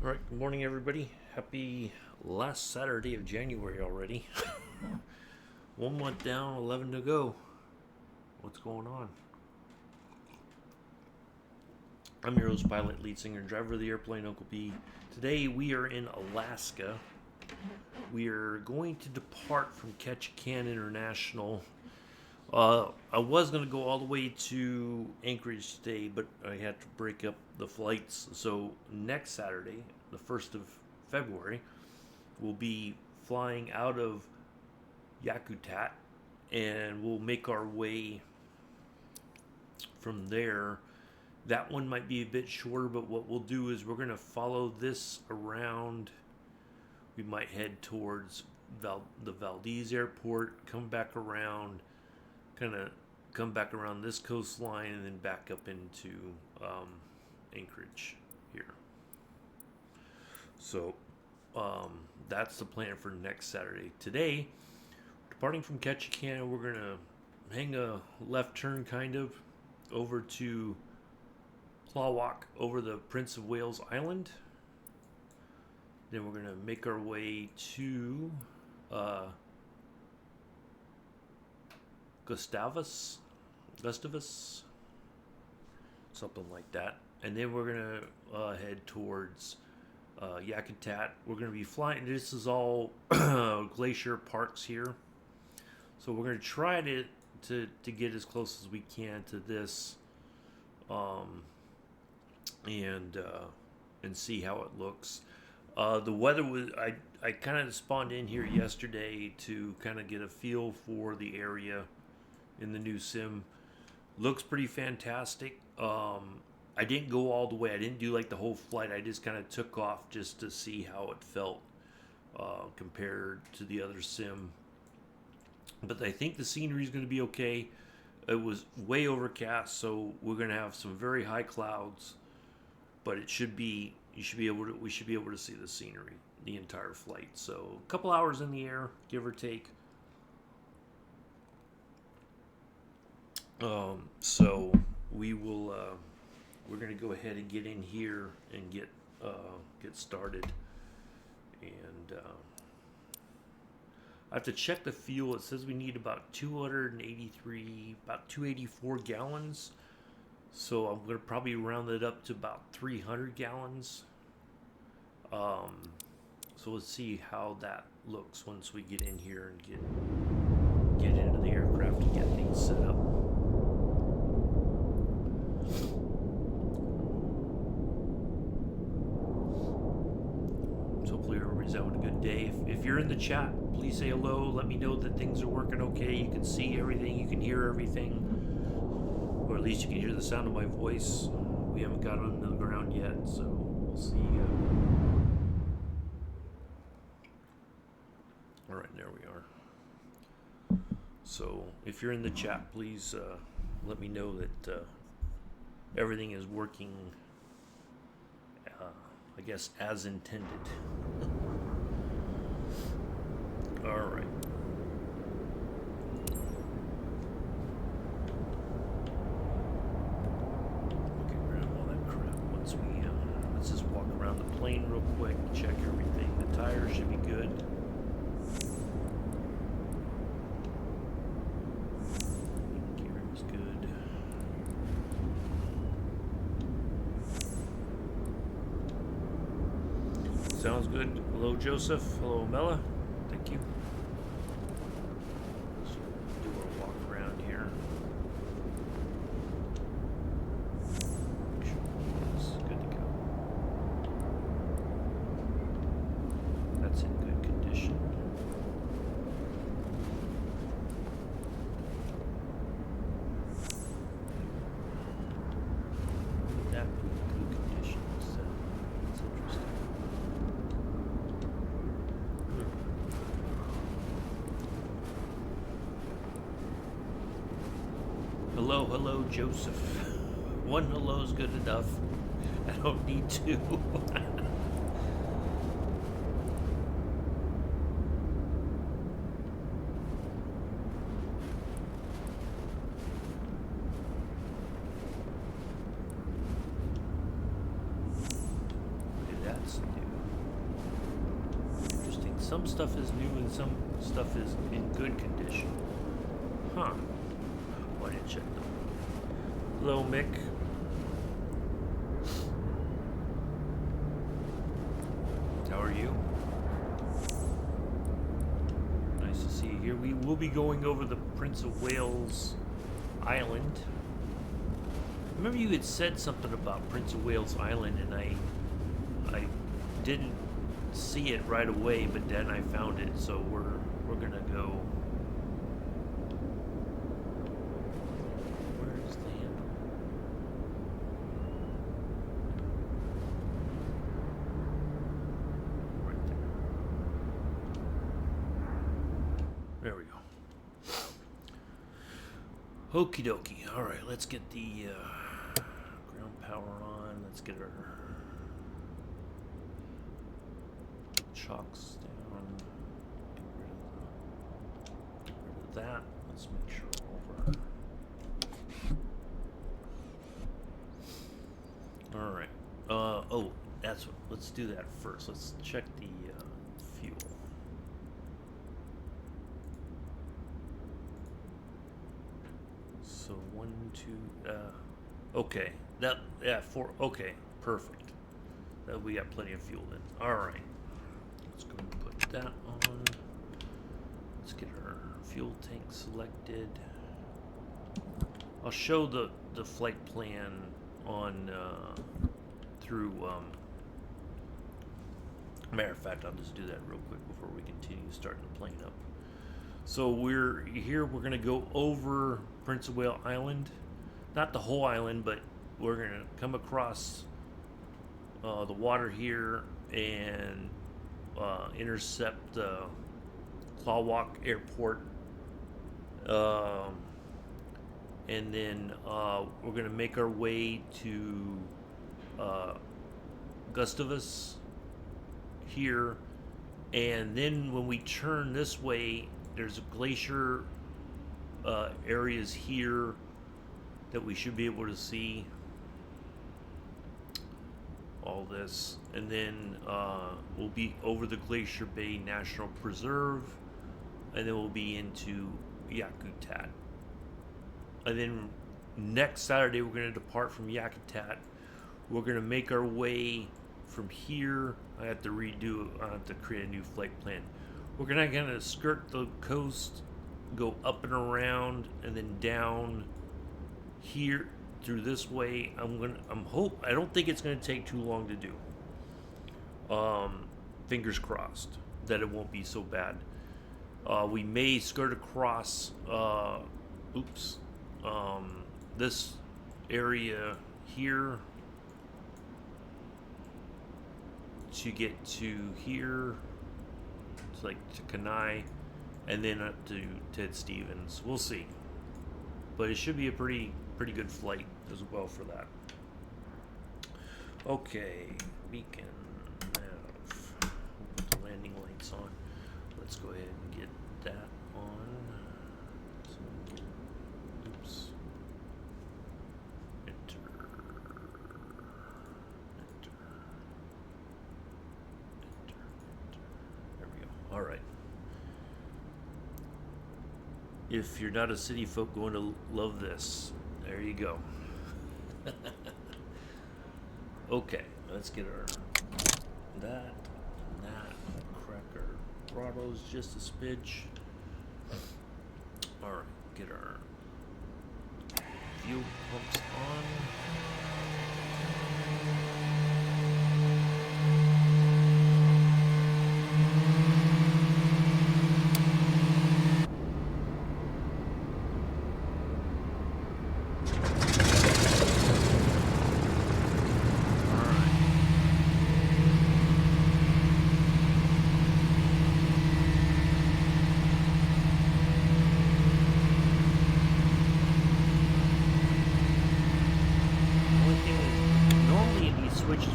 All right, good morning, everybody. Happy last Saturday of January already. 1 month down, 11 to go. What's going on? I'm your host, pilot, lead singer, and driver of the airplane, Uncle B. Today we are in Alaska. We are going to depart from Ketchikan International. I was going to go all the way to Anchorage today, but I had to break up the flights. So next Saturday, the 1st of February, we'll be flying out of Yakutat, and we'll make our way from there. That one might be a bit shorter, but what we'll do is we're going to follow this around. We might head towards the Valdez airport, come back around, this coastline, and then back up into Anchorage here. So that's the plan for next Saturday. Today, departing from Ketchikan, we're going to hang a left turn over to Plawalk, over the Prince of Wales Island. Then we're going to make our way to Gustavus, something like that. And then we're going to head towards Yakutat. We're going to be flying. This is all glacier parks here. So we're going to try to get as close as we can to this and see how it looks. The weather was, I kind of spawned in here yesterday to kind of get a feel for the area in the new sim. Looks pretty fantastic. I didn't go all the way. I didn't do like the whole flight. I just kind of took off just to see how it felt compared to the other sim. But I think the scenery is going to be okay. It was way overcast, so we're going to have some very high clouds. But we should be able to see the scenery the entire flight. So a couple hours in the air, give or take. So we will. We're going to go ahead and get in here and get started. And I have to check the fuel. It says we need about 284 gallons. So I'm going to probably round it up to about 300 gallons. So let's see how that looks once we get in here and get into the aircraft and get things set up. So hopefully everybody's having a good day. If you're in the chat, please say hello. Let me know that things are working okay. You can see everything. You can hear everything. Or at least you can hear the sound of my voice. We haven't got on the ground yet, so we'll see. All right, there we are. So if you're in the chat, please let me know that everything is working, I guess, as intended. All right. Let's just walk around the plane real quick, check everything. The tires should be good. Gear is good. Sounds good. Hello, Joseph. Hello, Mela. Thank you. So do our walk around here. In good condition. That in good condition. That's interesting. Hello, Joseph. One hello is good enough. I don't need two. some stuff is new and some stuff is in good condition. Huh. Why didn't check them? Hello, Mick. How are you? Nice to see you here. We will be going over the Prince of Wales Island. Remember you had said something about Prince of Wales Island, and I didn't see it right away, but then I found it, so we're gonna go. Where's the handle? Right there. There we go. Okie dokie. All right, let's get the ground power on. Let's get our chocks down. Get rid of that. Let's make sure over. All right. Oh, that's what. Let's do that first. Let's check the fuel. So 1, 2. Okay. Okay. Perfect. We got plenty of fuel then. All right. Let's go and put that on. Let's get our fuel tank selected. I'll show the flight plan on through. Matter of fact, I'll just do that real quick before we continue starting the plane up. So we're here. We're gonna go over Prince of Wales Island, not the whole island, but we're gonna come across the water here and intercept Clawwalk Airport, and then we're gonna make our way to Gustavus here, and then when we turn this way, there's glacier areas here that we should be able to see. All this, and then we'll be over the Glacier Bay National Preserve, and then we'll be into Yakutat. And then next Saturday we're going to depart from Yakutat. We're going to make our way from here. I have to create a new flight plan. We're going to skirt the coast, go up and around, and then down here through this way. I don't think it's gonna take too long to do. Fingers crossed that it won't be so bad. We may skirt across this area here to get to here. It's like to Kenai, and then up to Ted Stevens. We'll see. But it should be a pretty good flight as well for that. Okay, beacon, nav, put the landing lights on. Let's go ahead and get that on. So oops. Enter. There we go. All right. If you're not a city folk, going to love this. There you go. Okay, let's get our that and that. Crack our throttles just a smidge. All right, get our fuel pumps on.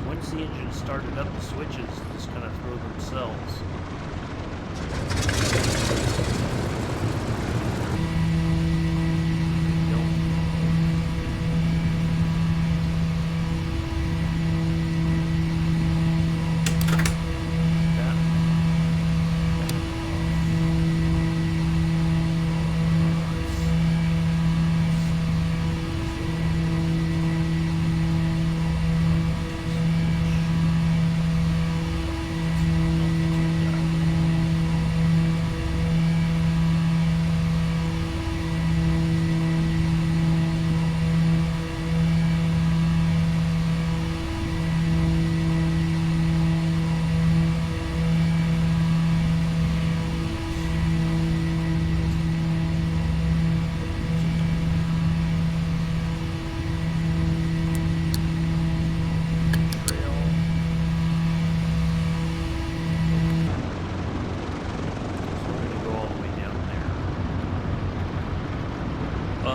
Once the engine is started up, the switches just kind of throw themselves.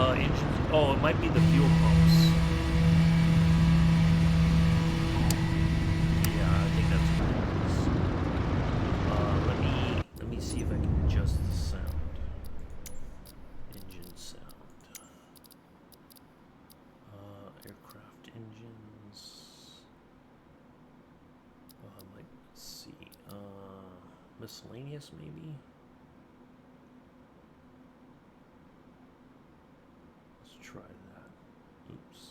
Engines. Oh, it might be the fuel pumps. Yeah, I think that's what it is. Let me see if I can adjust the sound. Engine sound. Aircraft engines. Let's see. Miscellaneous maybe. Let's try that. Oops.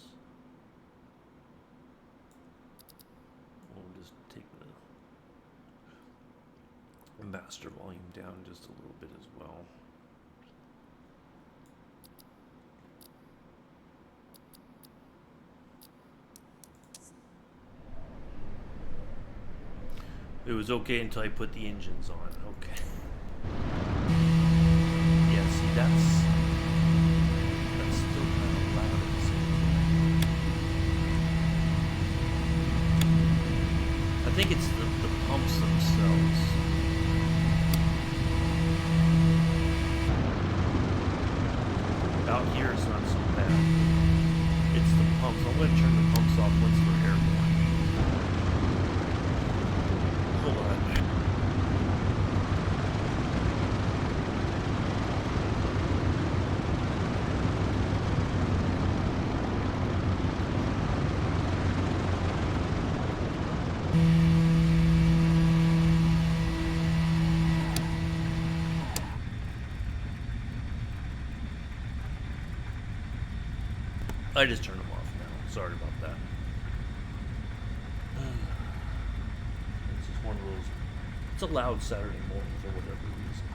We'll just take the master volume down just a little bit as well. It was okay until I put the engines on. Okay. Yeah, see, that's still kind of loud at the same time. I think it's the pumps themselves. Out here it's not so bad. It's the pumps. I'm going to turn the pumps off once they're airborne. Hold on. I just turned them off now. Sorry about that. It's just one of those. It's a loud Saturday morning for whatever reason.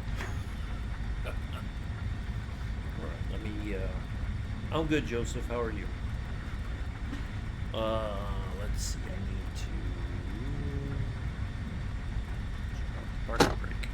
Alright, let me. I'm good, Joseph. How are you? Let's see. I need to. Parking brake.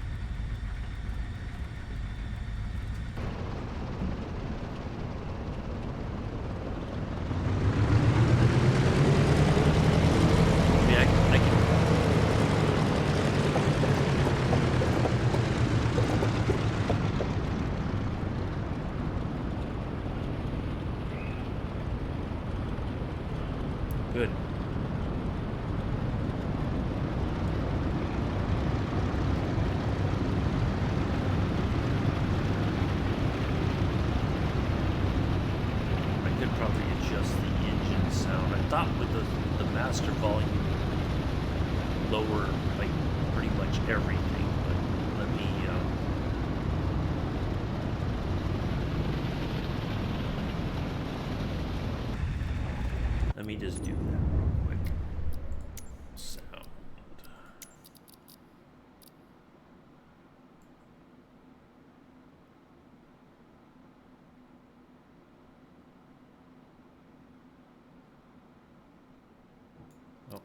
Good. I could probably adjust the engine sound. I thought with the master volume lower like pretty much everything, but let me just do that real quick. Sound. Okay.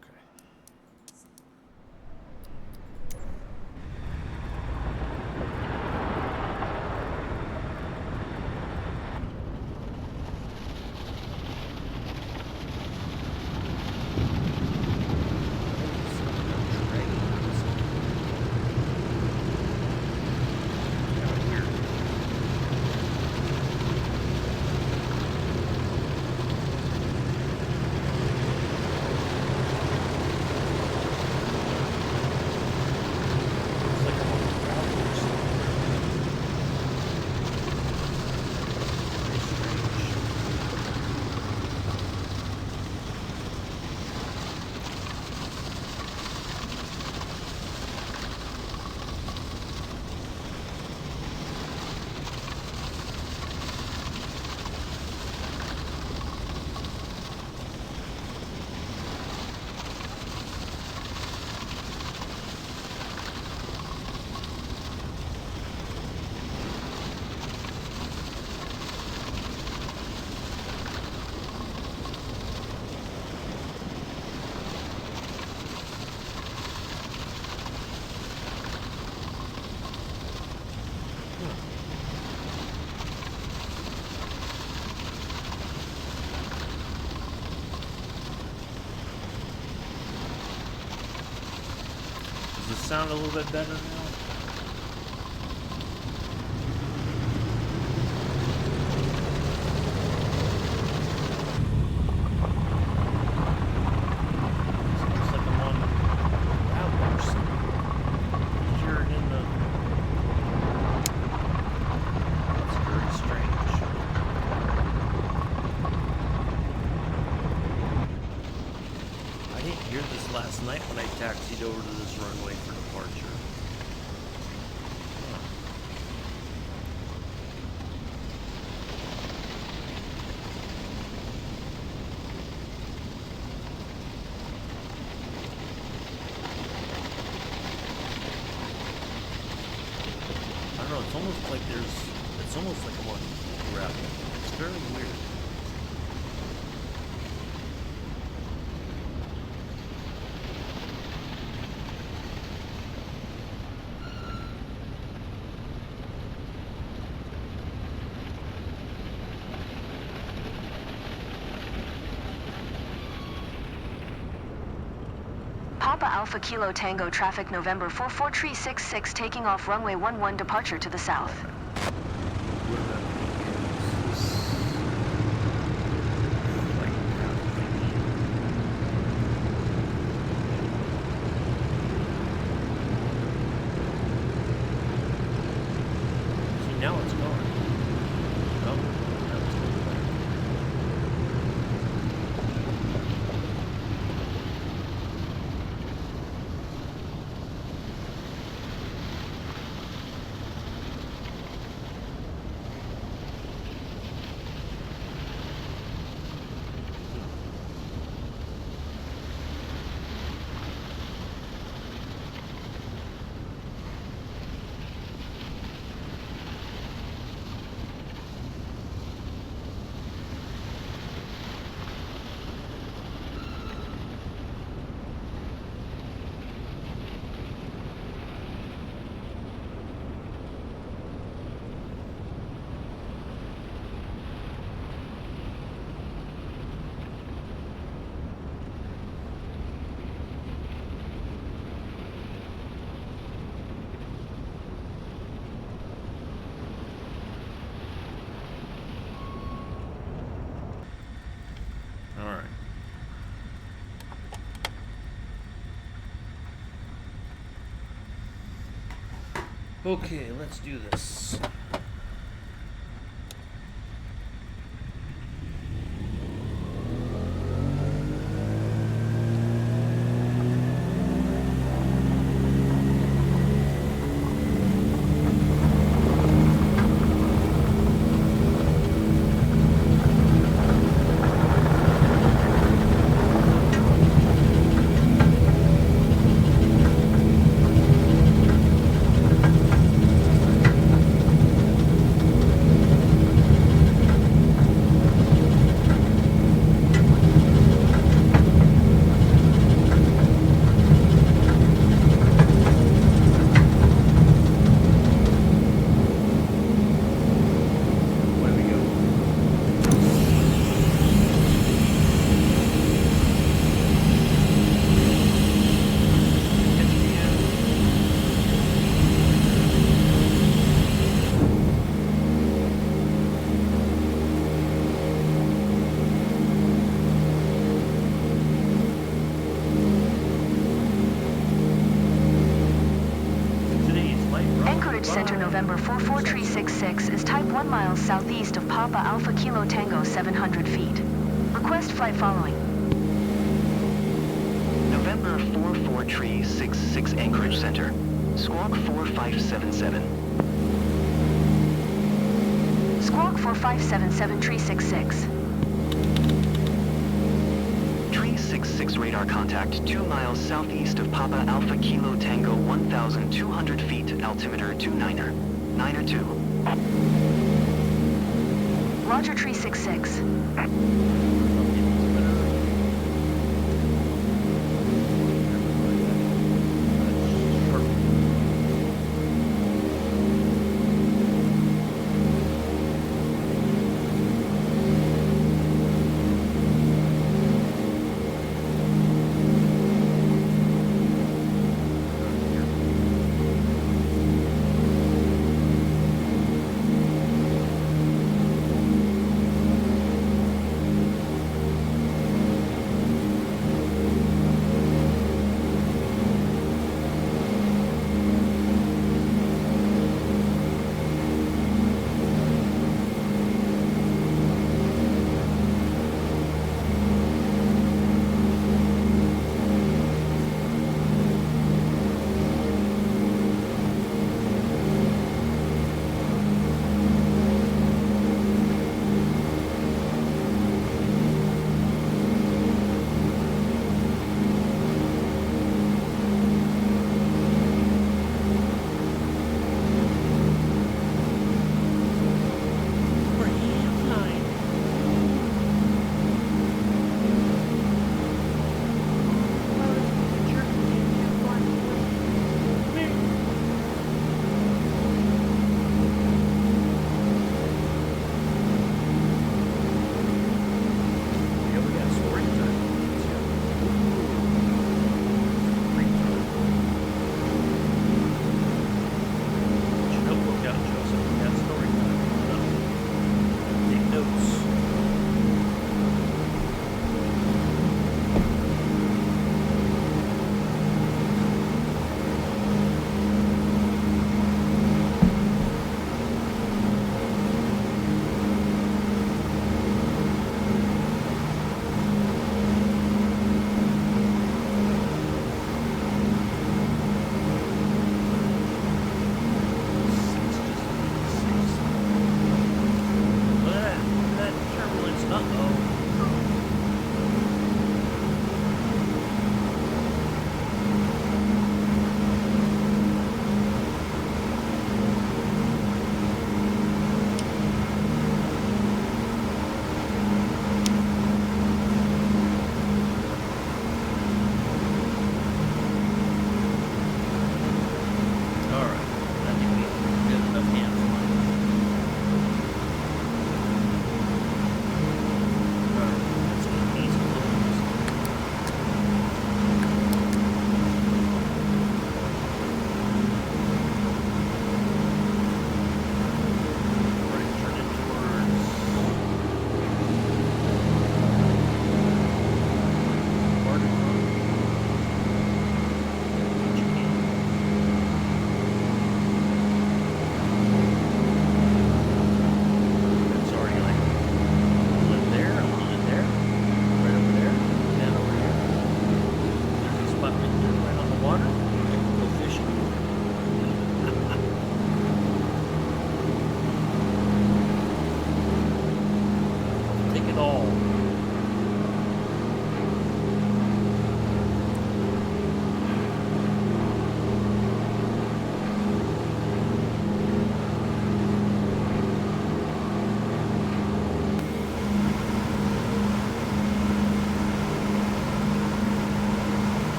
Does it sound a little bit better now? last night when I taxied over to this runway for departure. I don't know, it's almost like I'm on gravel. It's very weird. Papa Alpha Kilo Tango traffic November 443666 taking off runway 11 departure to the south. See, now it's gone. Oh, now it's going back. Okay, let's do this. Center November 44366 is type 1 miles southeast of Papa Alpha Kilo Tango 700 feet. Request flight following. November 44366 Anchorage Center. Squawk 4577. Squawk 4577 Tree 66. Tree 66 radar contact 2 miles southeast of Papa Alpha Kilo Tango 1,200 feet, altimeter 29er. 9er2. Roger, Tree 66.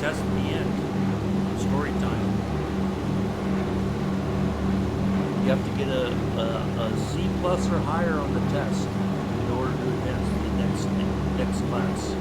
test at the end. Story time. You have to get a C plus or higher on the test in order to advance to the next class.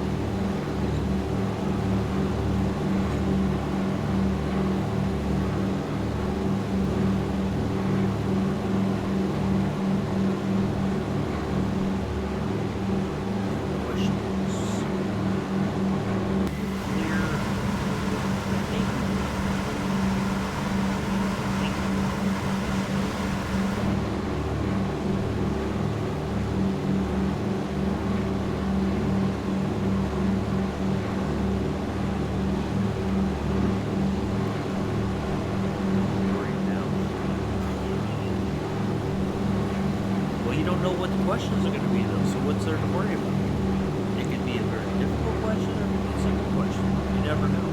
Know what the questions are going to be though, so what's there to worry about? It could be a very difficult question or it could be a simple question. You never know.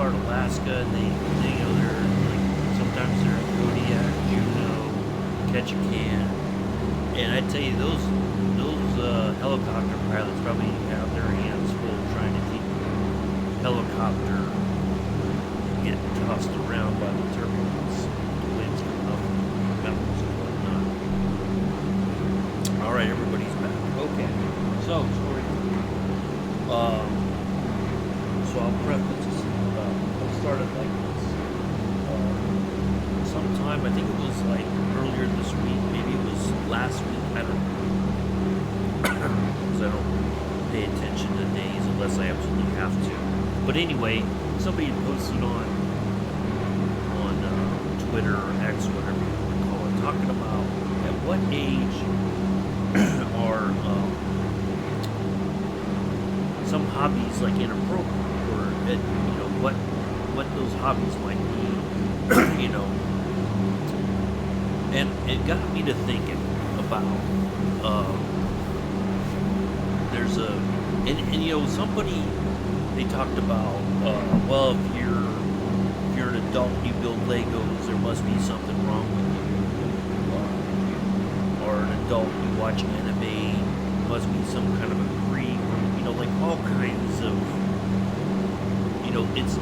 Alaska, and they you know, they're like, sometimes they're in Kodiak, Juneau, Ketchikan, and I tell you, those helicopter pilots probably have their hands full trying to keep the helicopter getting tossed around by the turbulence, the winds coming up from the mountains and whatnot. All right, everybody's back. Okay, so story. So I'll preface. Started like this sometime, I think it was like earlier this week, maybe it was last week, I don't know, because I don't pay attention to days unless I absolutely have to. But anyway, somebody had posted on Twitter or X, whatever you want to call it, talking about at what age are some hobbies like inappropriate, or you know what those hobbies might be, you know. And it got me to thinking about, there's a, and you know, somebody, they talked about, well, if you're an adult and you build Legos, there must be something wrong with you. Or an adult and you watch anime, must be some kind of a creep, or, you know, like all kinds of, you know, it's,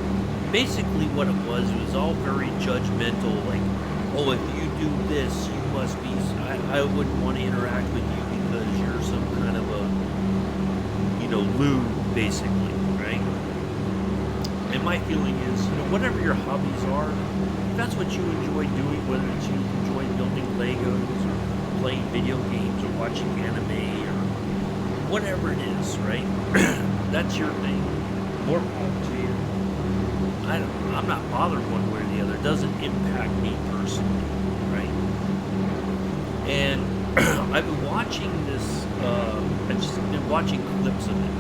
basically what it was all very judgmental, like, oh, if you do this, you must be, I wouldn't want to interact with you because you're some kind of a, you know, lewd, basically, right? And my feeling is, you know, whatever your hobbies are, if that's what you enjoy doing, whether it's you enjoy building Legos, or playing video games, or watching anime, or whatever it is, right? That's your thing. More power to you. I'm not bothered one way or the other. It doesn't impact me personally, right? And I've been watching this, I've just been watching clips of it.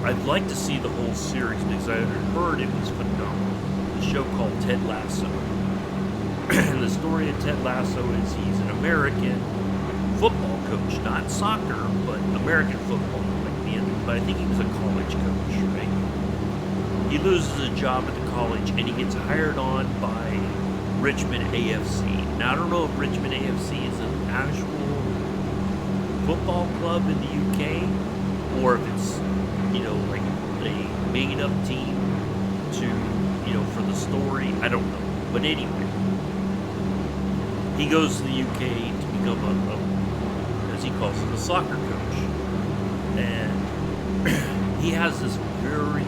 I'd like to see the whole series because I heard it was phenomenal. The show called Ted Lasso. the story of Ted Lasso is he's an American football coach, not soccer, but American football. But I think he was a college coach, right? He loses a job at the college and he gets hired on by Richmond AFC. Now I don't know if Richmond AFC is an actual football club in the UK or if it's, like a made up team to, for the story. I don't know. But anyway, he goes to the UK to become as he calls it, a soccer coach. And he has this very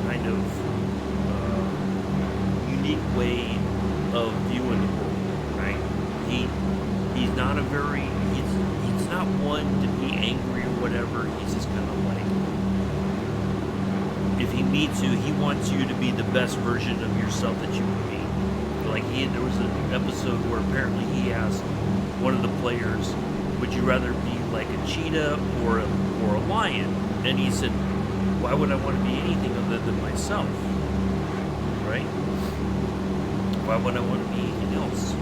kind of unique way of viewing the world, right? He's not he's not one to be angry or whatever. He's just kind of like, if he meets you, he wants you to be the best version of yourself that you can be. Like there was an episode where apparently he asked one of the players, would you rather be like a cheetah or a lion? And he said, why would I want to be anything other than myself? Right? Why would I want to be anything else?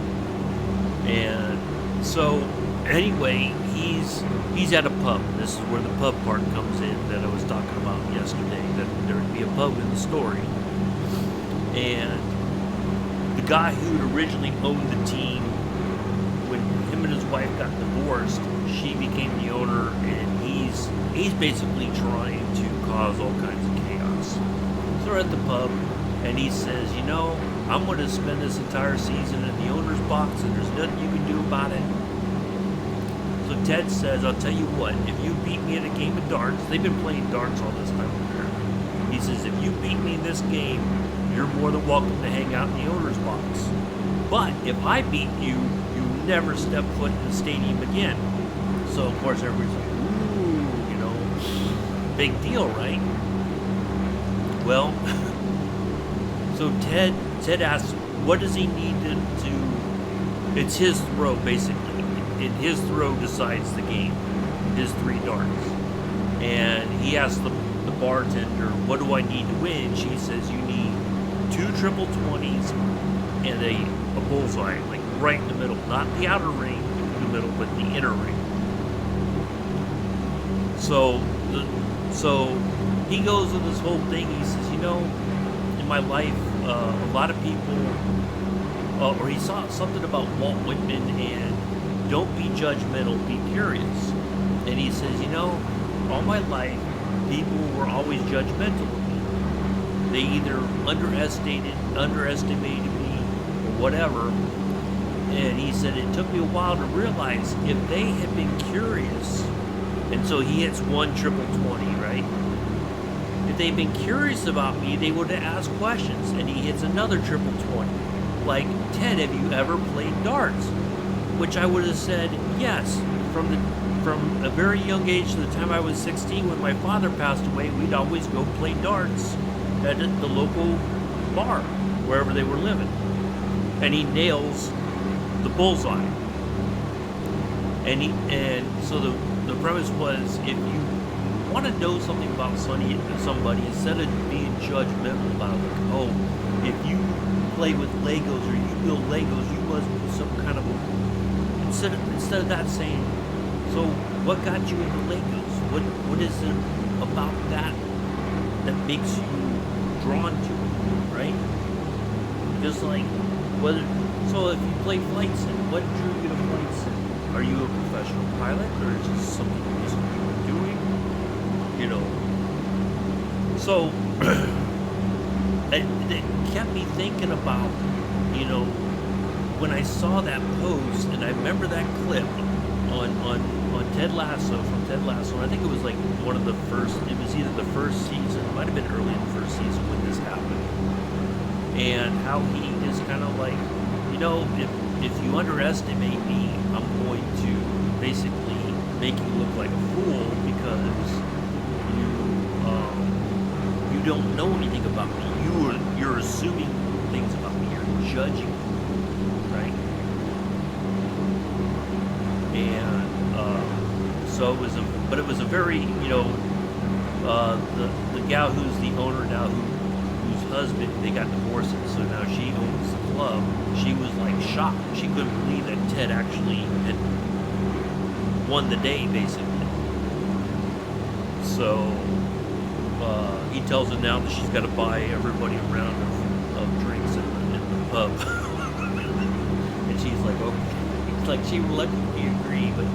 And so anyway, he's at a pub. This is where the pub part comes in that I was talking about yesterday, that there would be a pub in the story. And the guy who originally owned the team, when him and his wife got divorced, she became the owner, and he's basically trying to cause all kinds of chaos. So they're at the pub, and he says, I'm going to spend this entire season in the owner's box, and there's nothing you can do about it. So Ted says, I'll tell you what, if you beat me at a game of darts, they've been playing darts all this time apparently. He says, if you beat me in this game, you're more than welcome to hang out in the owner's box. But if I beat you, you never step foot in the stadium again. So of course everybody's like, ooh, big deal, right? Well, so Ted asks, what does he need to it's his throw basically. And his throw decides the game, his 3 darts. And he asks the bartender, what do I need to win? She says, you need 2 triple 20s and a bullseye, like right in the middle, not the outer ring in the middle, but the inner ring. So he goes with this whole thing. He says, in my life, a lot of people, or he saw something about Walt Whitman and don't be judgmental, be curious. And he says, all my life, people were always judgmental of me. They either underestimated me or whatever. And he said it took me a while to realize if they had been curious, and so he hits 1 triple 20, right? If they'd been curious about me, they would have asked questions, and he hits another triple 20. Like, Ted, have you ever played darts? Which I would have said yes. From a very young age to the time I was 16, when my father passed away, we'd always go play darts at the local bar, wherever they were living. And he nails the bullseye. And so the premise was, if you want to know something about somebody, instead of being judgmental about it, like, oh, if you play with Legos or you build Legos, you must be some kind of a... Instead of that, saying, so what got you into Legos? What is it about that makes you drawn to it, right? Just like, so if you play flight sim, what drew you to flight sim? Are you a professional pilot, or is it something you just enjoy doing? So it kept me thinking about, when I saw that post, and I remember that clip on Ted Lasso, from Ted Lasso, and I think it was like one of the first, it was either the first season, it might have been early in the first season when this happened, and how he is kind of like, if you underestimate me, I'm going to basically make you look like a fool because you don't know anything about me. You're assuming things about me. You're judging me, right? And so it was a very, the gal who's the owner now, whose husband, they got divorced, so now she owns the club, she was like shocked. She couldn't believe that Ted actually had won the day, basically. So he tells her now that she's got to buy everybody a round of drinks in the pub. And she's like, okay. It's like she reluctantly agreed, but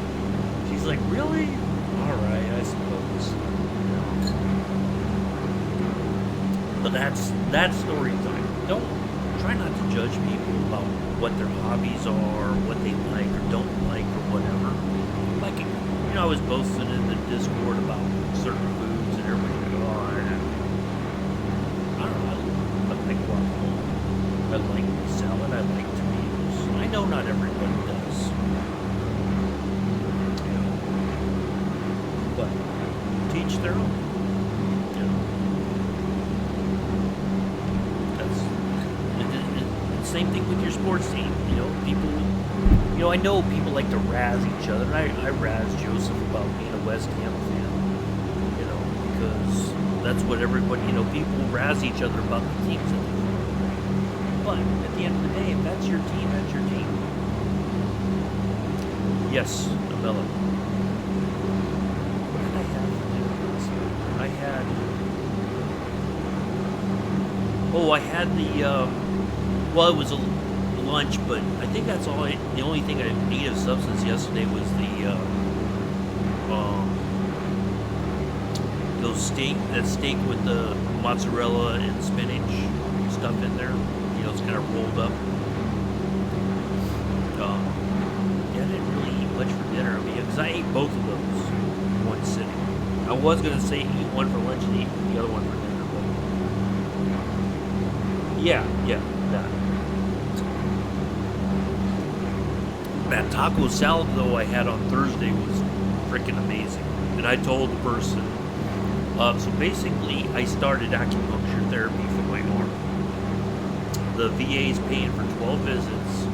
she's like, really? All right, I suppose. But that's story time. Try not to judge people about what their hobbies are, what they like or don't like or whatever. Like, I was posting in the Discord about certain foods and everybody like, oh, I don't know, I like guacamole. I like salad, I like tomatoes. I know not everybody does. But teach their own. Same thing with your sports team. People, I know people like to razz each other. And I razz Joseph about being a West Ham fan, because that's what everybody, people razz each other about the teams that they follow. But at the end of the day, if that's your team, that's your team. Yes, Abella. What did I have for dinner last night? I had the, well, it was a lunch, but I think that's all. The only thing I ate of substance yesterday was that steak with the mozzarella and spinach stuff in there. It's kind of rolled up. Yeah, I didn't really eat much for dinner. Because I ate both of those in one sitting. I was gonna say eat one for lunch and eat the other one for dinner, but yeah, that. That taco salad, though, I had on Thursday was freaking amazing. And I told the person, so basically, I started acupuncture therapy for my arm. The VA is paying for 12 visits.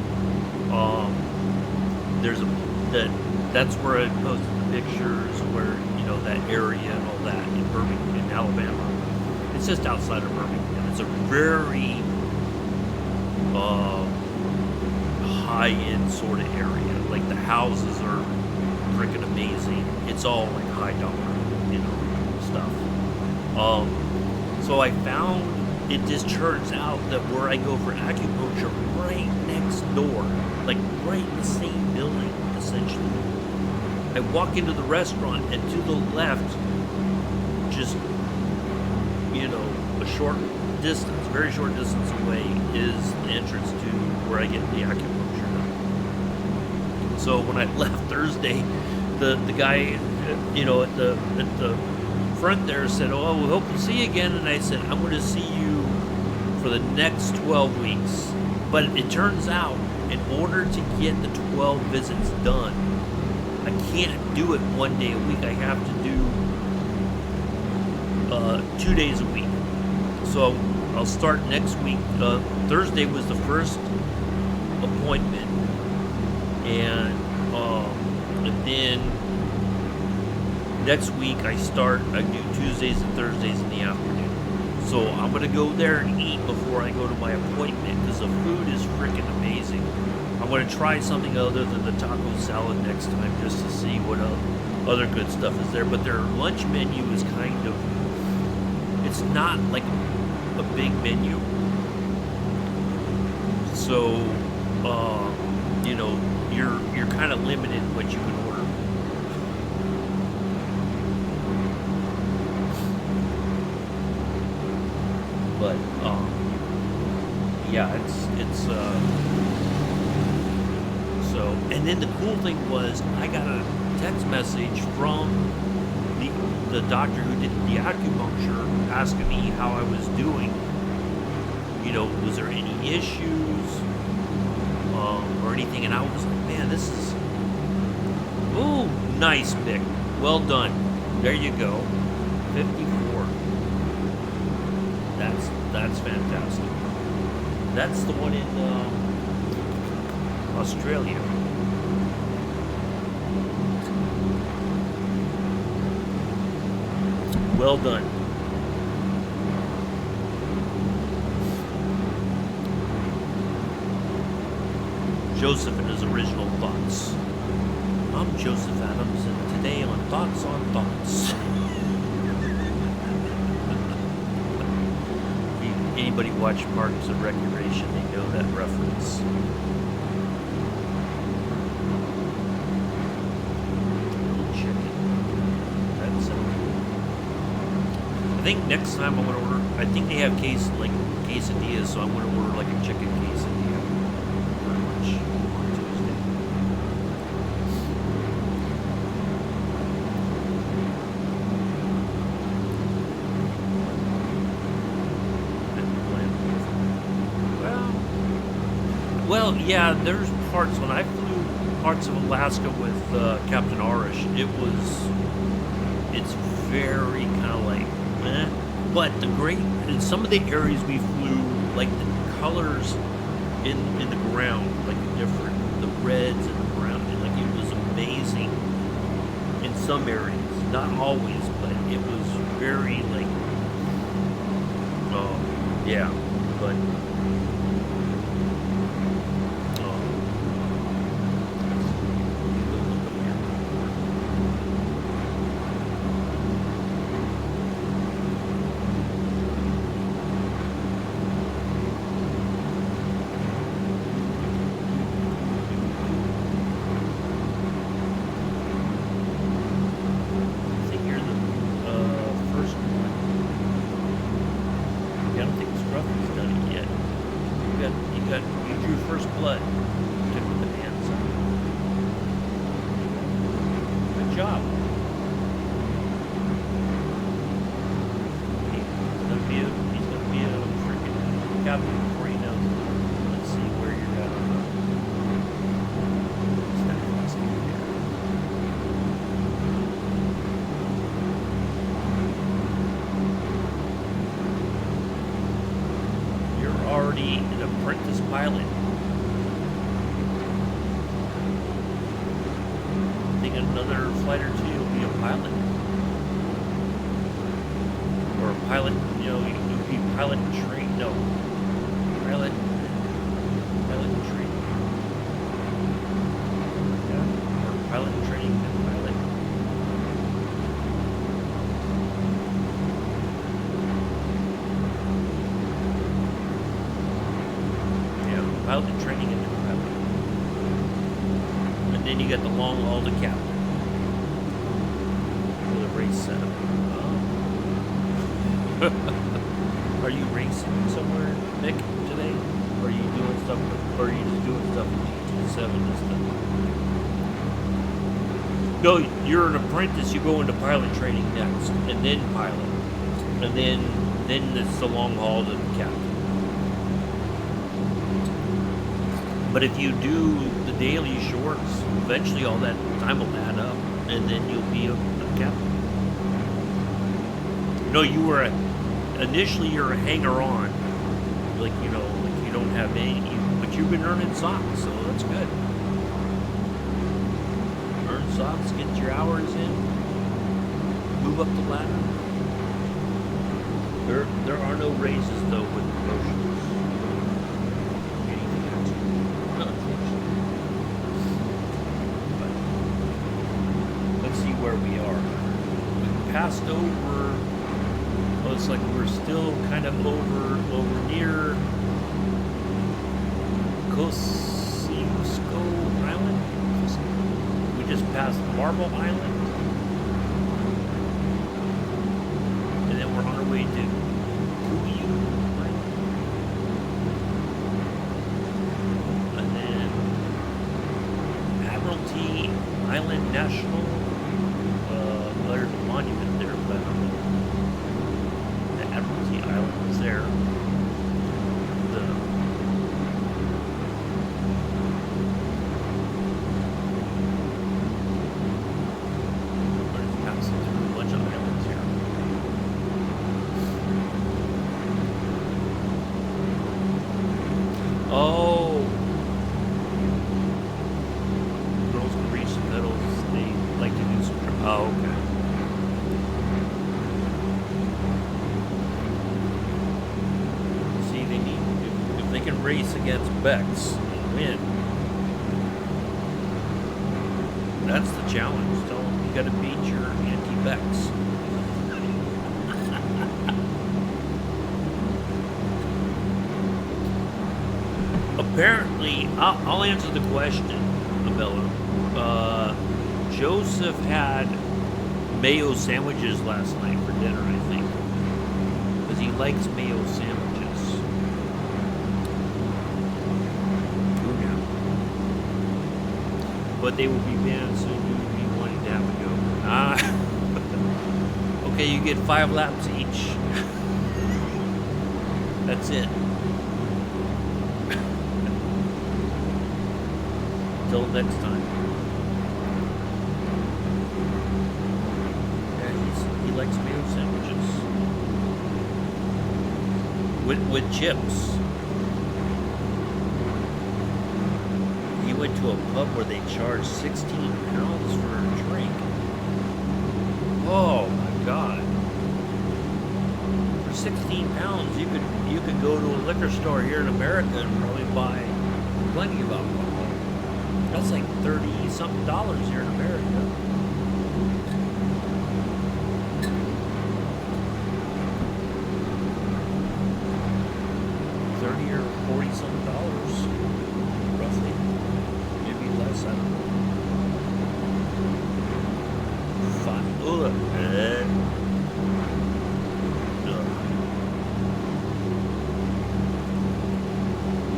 That's where I posted the pictures, where, that area and all that in Birmingham, Alabama. It's just outside of Birmingham. It's a very high-end sort of area. Like, the houses are freaking amazing. It's all like high dollar, stuff. So I found it just turns out that where I go for acupuncture, right next door, like right in the same building, essentially. I walk into the restaurant, and to the left, just a short distance, very short distance away, is the entrance to where I get the acupuncture done. So when I left Thursday, the guy, at the front there said, "Oh, we hope to see you again." And I said, "I'm going to see you for the next 12 weeks." But it turns out, in order to get the 12 visits done, I can't do it one day a week. I have to do 2 days a week. So I'll start next week. Thursday was the first appointment, and then next week I do Tuesdays and Thursdays in the afternoon. So I'm gonna go there and eat before I go to my appointment, because the food is freaking amazing. I'm gonna try something other than the taco salad next time, just to see what other good stuff is there. But their lunch menu is kind of, it's not like a big menu. So, you're kind of limited what you can order. But, yeah, it's so, and then the cool thing was, I got a text message from the doctor who did the acupuncture asking me how I was doing. Was there any issues or anything? And I was like, man, this is, ooh, nice pick. Well done. There you go. 54. That's fantastic. That's the one in Australia. Well done. Joseph and his original thoughts. I'm Joseph Adams, and today on Thoughts on Thoughts. Anybody watch Parks and Recreation, they know that reference. I think next time I'm gonna order. I think they have quesadillas, so I'm gonna order like a chicken quesadilla for lunch on Tuesday. Well, yeah. There's parts when I flew parts of Alaska with Captain Arish. It's very kind of like. But in some of the areas we flew, like the colors in the ground, like different, the reds and the brown, and like it was amazing in some areas, not always, but it was very like, yeah, but. Pilot training and pilot. And then you got the long haul to captain. For the race setup. Are you racing somewhere, Nick, today? Or are you doing stuff or are you just doing stuff with G27 and stuff? No, you're an apprentice, you go into pilot training next, and then pilot. And then it's the long haul to the captain. But if you do the daily shorts, eventually all that time will add up, and then you'll be a captain. No, initially you're a hanger-on, like you don't have any, but you've been earning socks, so that's good. Earn socks, get your hours in, move up the ladder. There are no raises though with promotions. Where we are. We passed over, it's like we're still kind of over near Kosciuszko Island. We just passed Marble Island. And then we're on our way to Kuiu Island. And then Admiralty Island National. There's a monument there, but the Admiralty Island is there. We're just passing through a bunch of islands here. Oh, girls can reach the pedals. They like to do some. Oh, okay. Race against Bex and win. That's the challenge. Tell them you got to beat your anti-Bex. Apparently, I'll answer the question, Abella. Joseph had mayo sandwiches last night for dinner, I think. Because he likes mayo sandwiches. Who knew? But they will be banned soon. You will be wanting to have a go. Okay, you get 5 laps each. That's it. Until next time. Yeah, he likes mayo sandwiches. With chips. He went to a pub where they charged 16 pounds for a drink. Oh my God. For 16 pounds you could go to a liquor store here in America and probably buy plenty of alcohol. That's like $30-something here in America. $30 or $40-something, roughly. Maybe less, I don't know. Fine.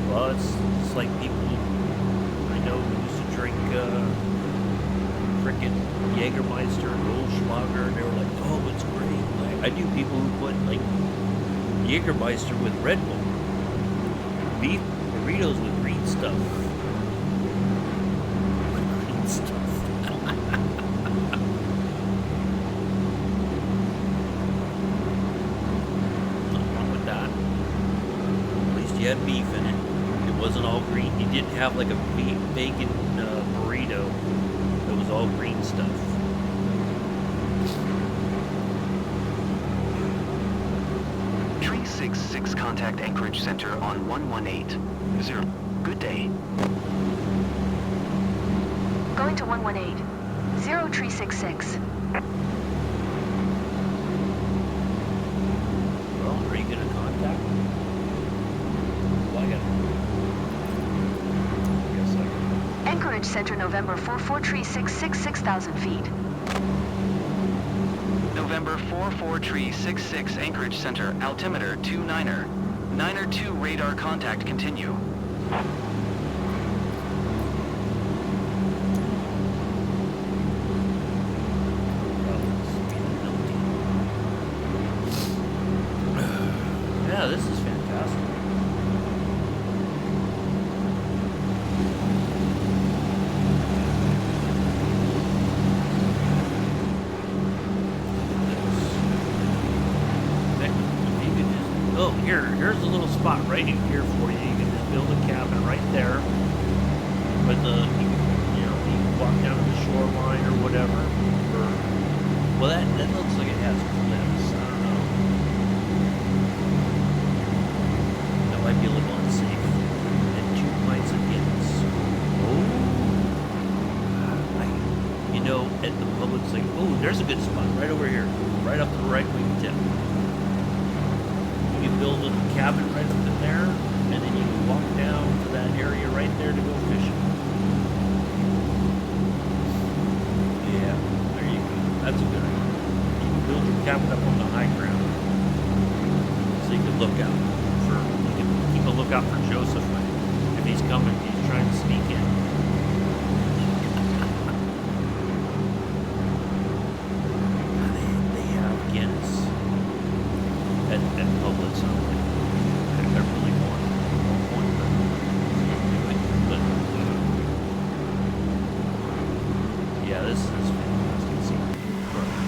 Well, it's like people I know who used to drink frickin' Jägermeister and Goldschlager, and they were like, oh, it's great. Like, I knew people who put like Jägermeister with Red Bull, beef burritos with green stuff. Green stuff. Nothing wrong with that. At least you had beef in it. It wasn't all green. You didn't have like a bacon burrito that was all green stuff. Tree 66 contact Anchorage Center on 118. Good day. Going to 118. 0 tree 66. Well, are you gonna contact me? Well, I guess I can. Anchorage Center, November 44 tree 66, 6,000 feet. November 44 Tree 66 Anchorage Center, altimeter 29er. 9er 2 radar contact continue. Yeah, this is fantastic. Oh, here's a little spot right in here for you. You can just build a cabin right there. But you can walk down to the shoreline or whatever. Well, that looks like it has cliffs. I don't know. That might be a little unsafe. And 2 pints of Guinness. Oh, at the public's like, oh, there's a good spot right over here, right up the right wingtip. You can build a cabin right up in there, and then you can walk down to that area right there to go fishing. Yeah, there you go. That's a good idea. You can build your cabin up on the high ground, so you can look out for. You can keep a lookout for Joseph if he's coming. He's trying to sneak in. They have Guinness at Publix. I really want one, but can't do it. But yeah, this is fantastic. See,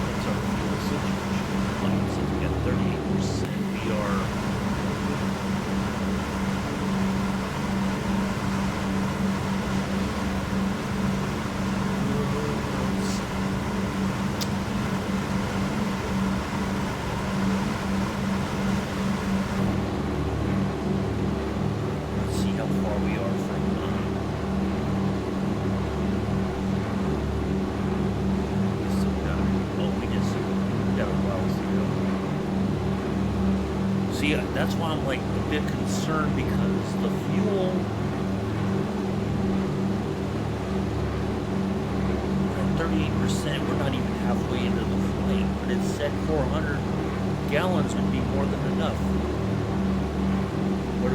that's our fuel situation. Like, so we got 38%. We are. See, that's why I'm like a bit concerned because the fuel at 38%, we're not even halfway into the flight, but it said 400 gallons would be more than enough. What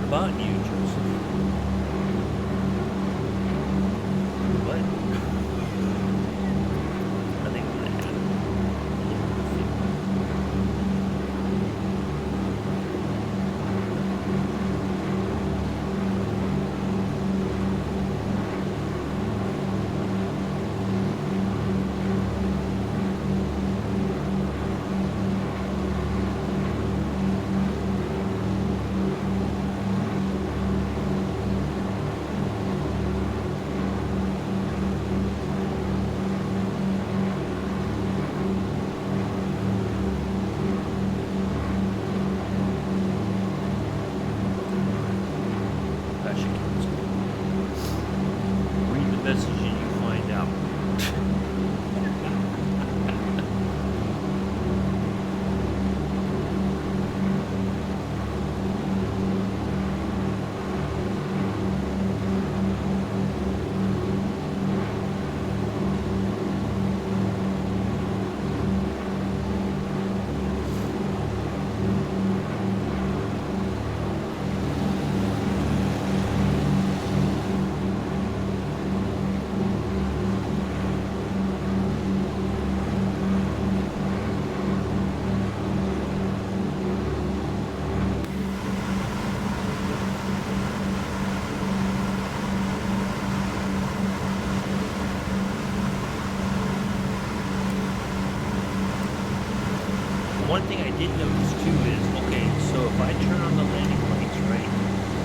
about you, Joseph? What? I think I'm gonna add a little bit of fuel. Read the message and you find out. One thing I did notice too is, okay, so if I turn on the landing lights, right,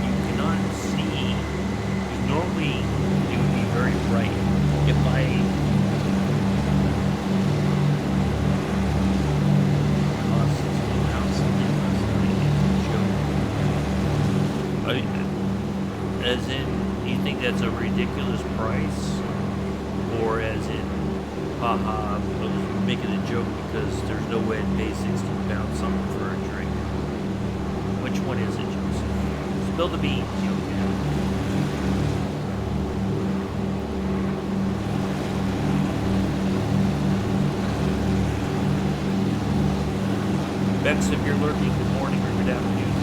you cannot see, because normally it would be very bright. If I, cost 16 pounds something last night, it's a joke. As in, do you think that's a ridiculous price? Or as in, haha, I was making a joke because there's no way I'd pay 16 pounds something for a drink. Which one is it, Joseph? Spill the beans, you know. Bex, if you're lurking, good morning or good afternoon.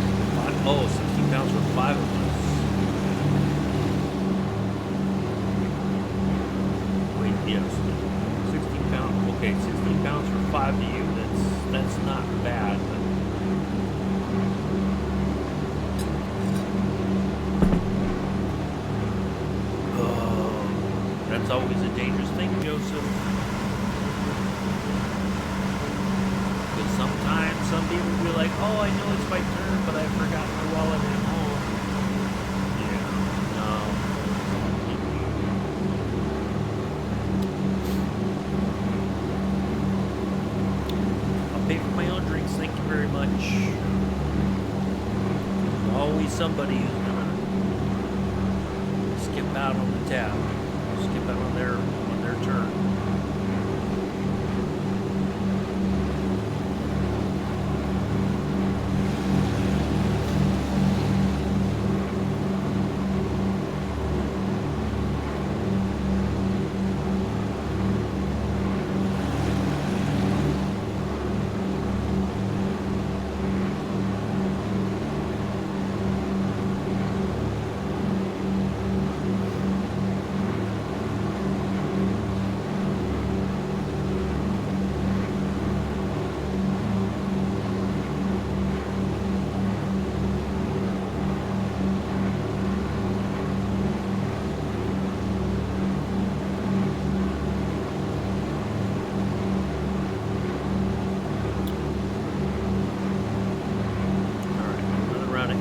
Oh, 16 pounds for 5 of us. Wait, yes. 16 pounds. Okay, 16 pounds for 5 of you. That's not bad. But that's always a dangerous thing, Joseph. Because sometimes some people will be like, "Oh, I know it's my turn, but I forgot my wallet at home." Yeah. No. Pay for my own drinks, thank you very much. There's always somebody who's gonna skip out on the tab, skip out on their turn.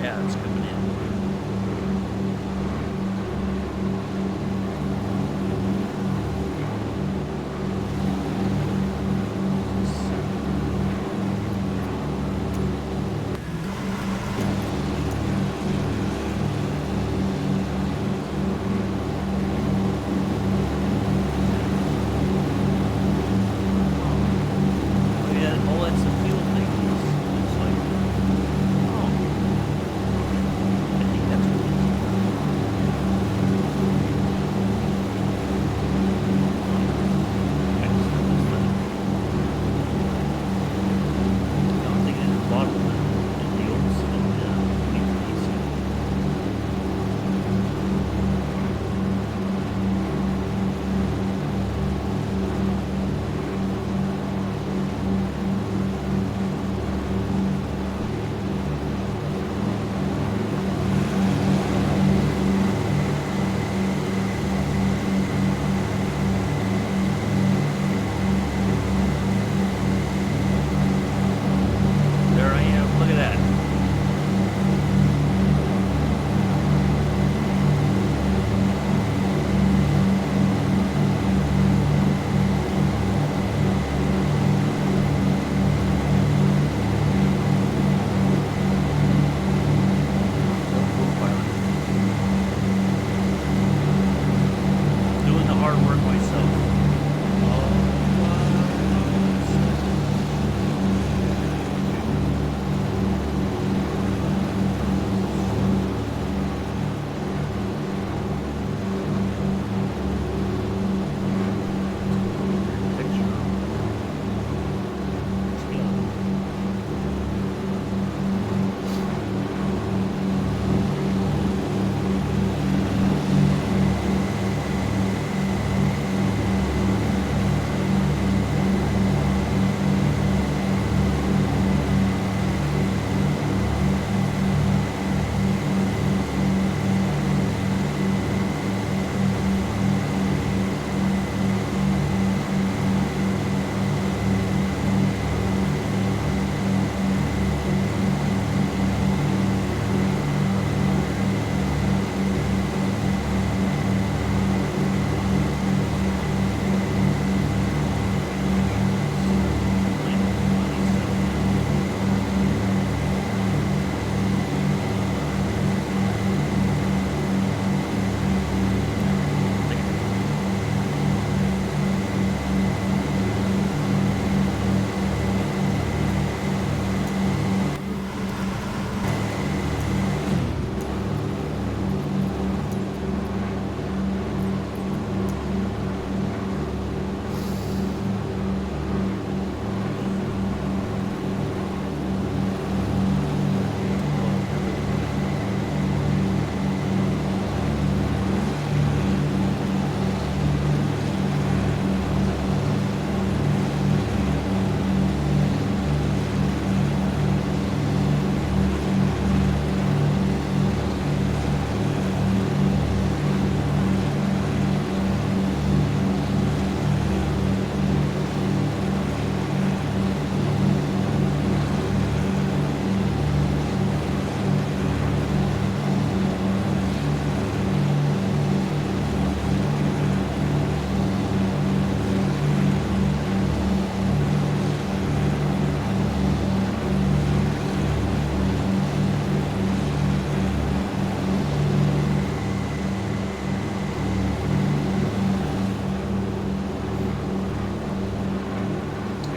Ads coming in. Oh yeah, oh, that's the fuel thing. Looks like.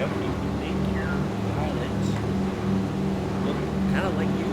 Yep, you can make your pilots look kind of like you.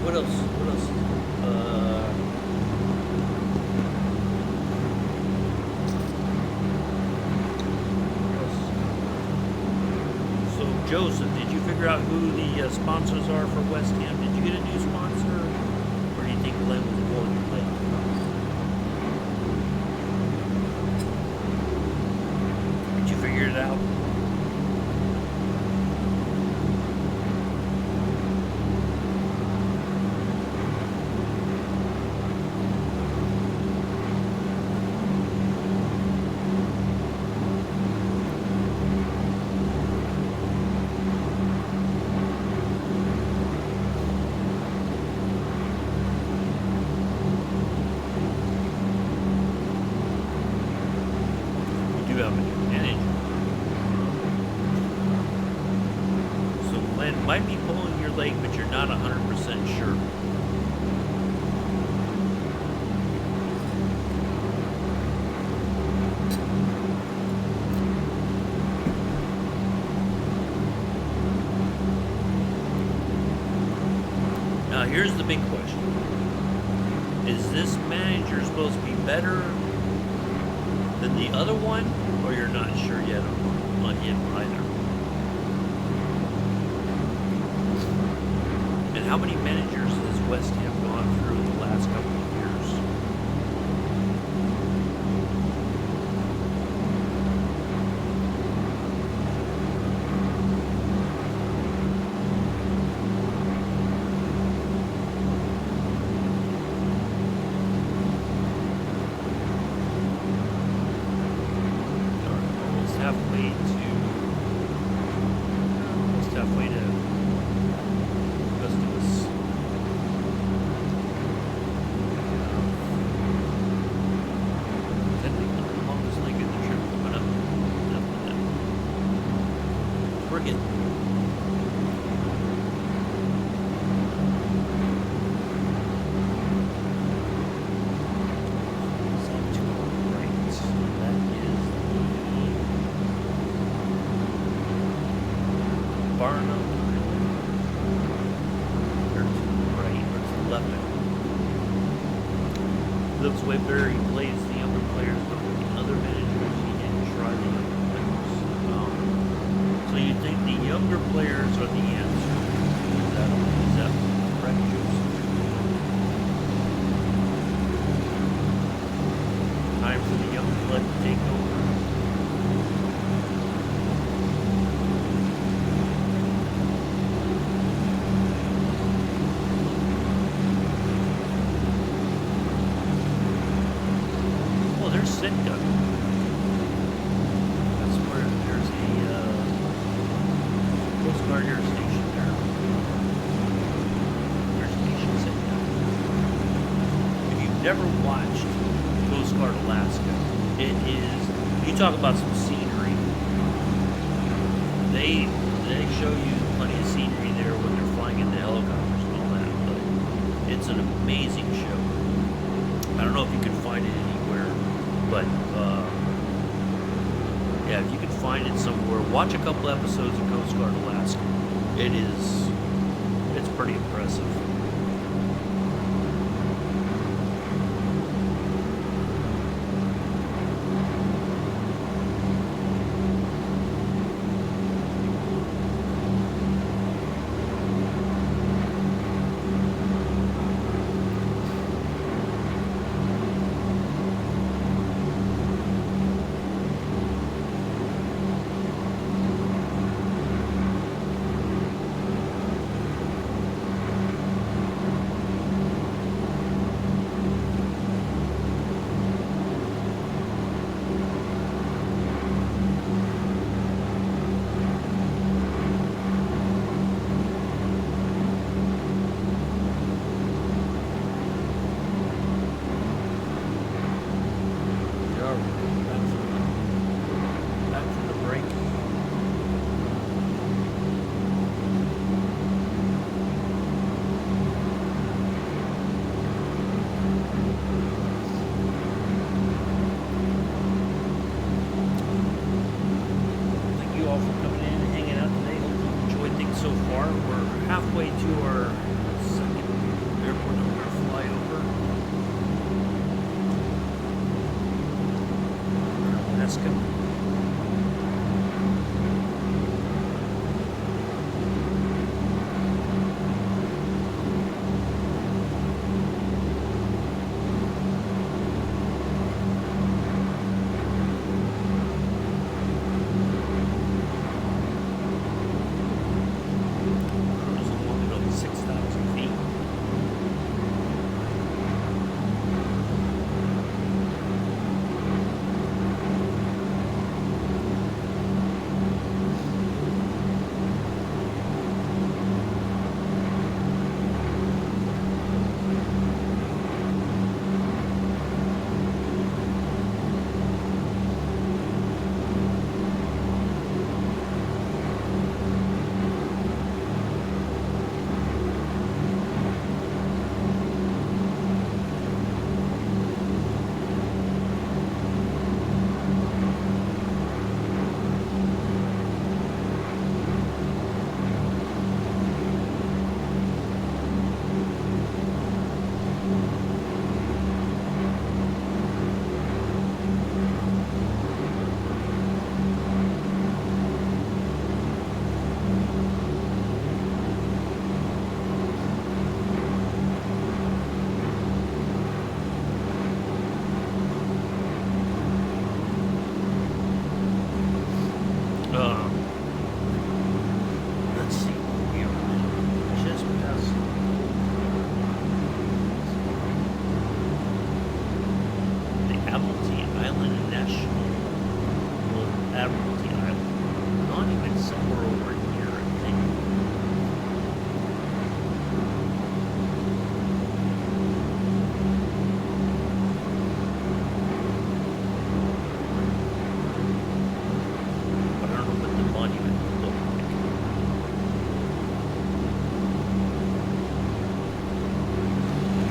What else? What else? So Joseph, did you figure out who the sponsors are for West Ham? Did you get a new sponsor, or do you think Glenn was going to play? Did you figure it out? You do have a new manager. So Glenn might be pulling your leg, but you're not 100% sure. Now here's the big question. Is this manager supposed to be better than the other one, or you're not sure yet on him either? And how many managers has West Ham gone through in the last couple of years? Almost halfway to Gustavus. Technically the longest leg of the trip coming up. We're getting to our right. That is the Barnum. Or to the right, or to the left. Looks way better. He plays the younger players, but with the other managers, he didn't try the younger players. So you think the younger players are the answer? Is that correct, Joseph? Time for the young blood to take over. Well, there's Sitka. That's where there's a Coast Guard air station there. Air station Sitka. If you've never watched Coast Guard Alaska, it is, you talk about some scenery. They show you plenty of scenery there when they're flying in the helicopters and all that, but it's an amazing show. I don't know if you can find it anywhere, but yeah, if you can find it somewhere, watch a couple episodes of Coast Guard Alaska. It's pretty impressive. We're halfway to our second airport that we're going to fly over. Alaska. Let's see, we are just past the Admiralty Island National, well, Admiralty Island, not even somewhere over here, I think. But I don't know what the monument looked like.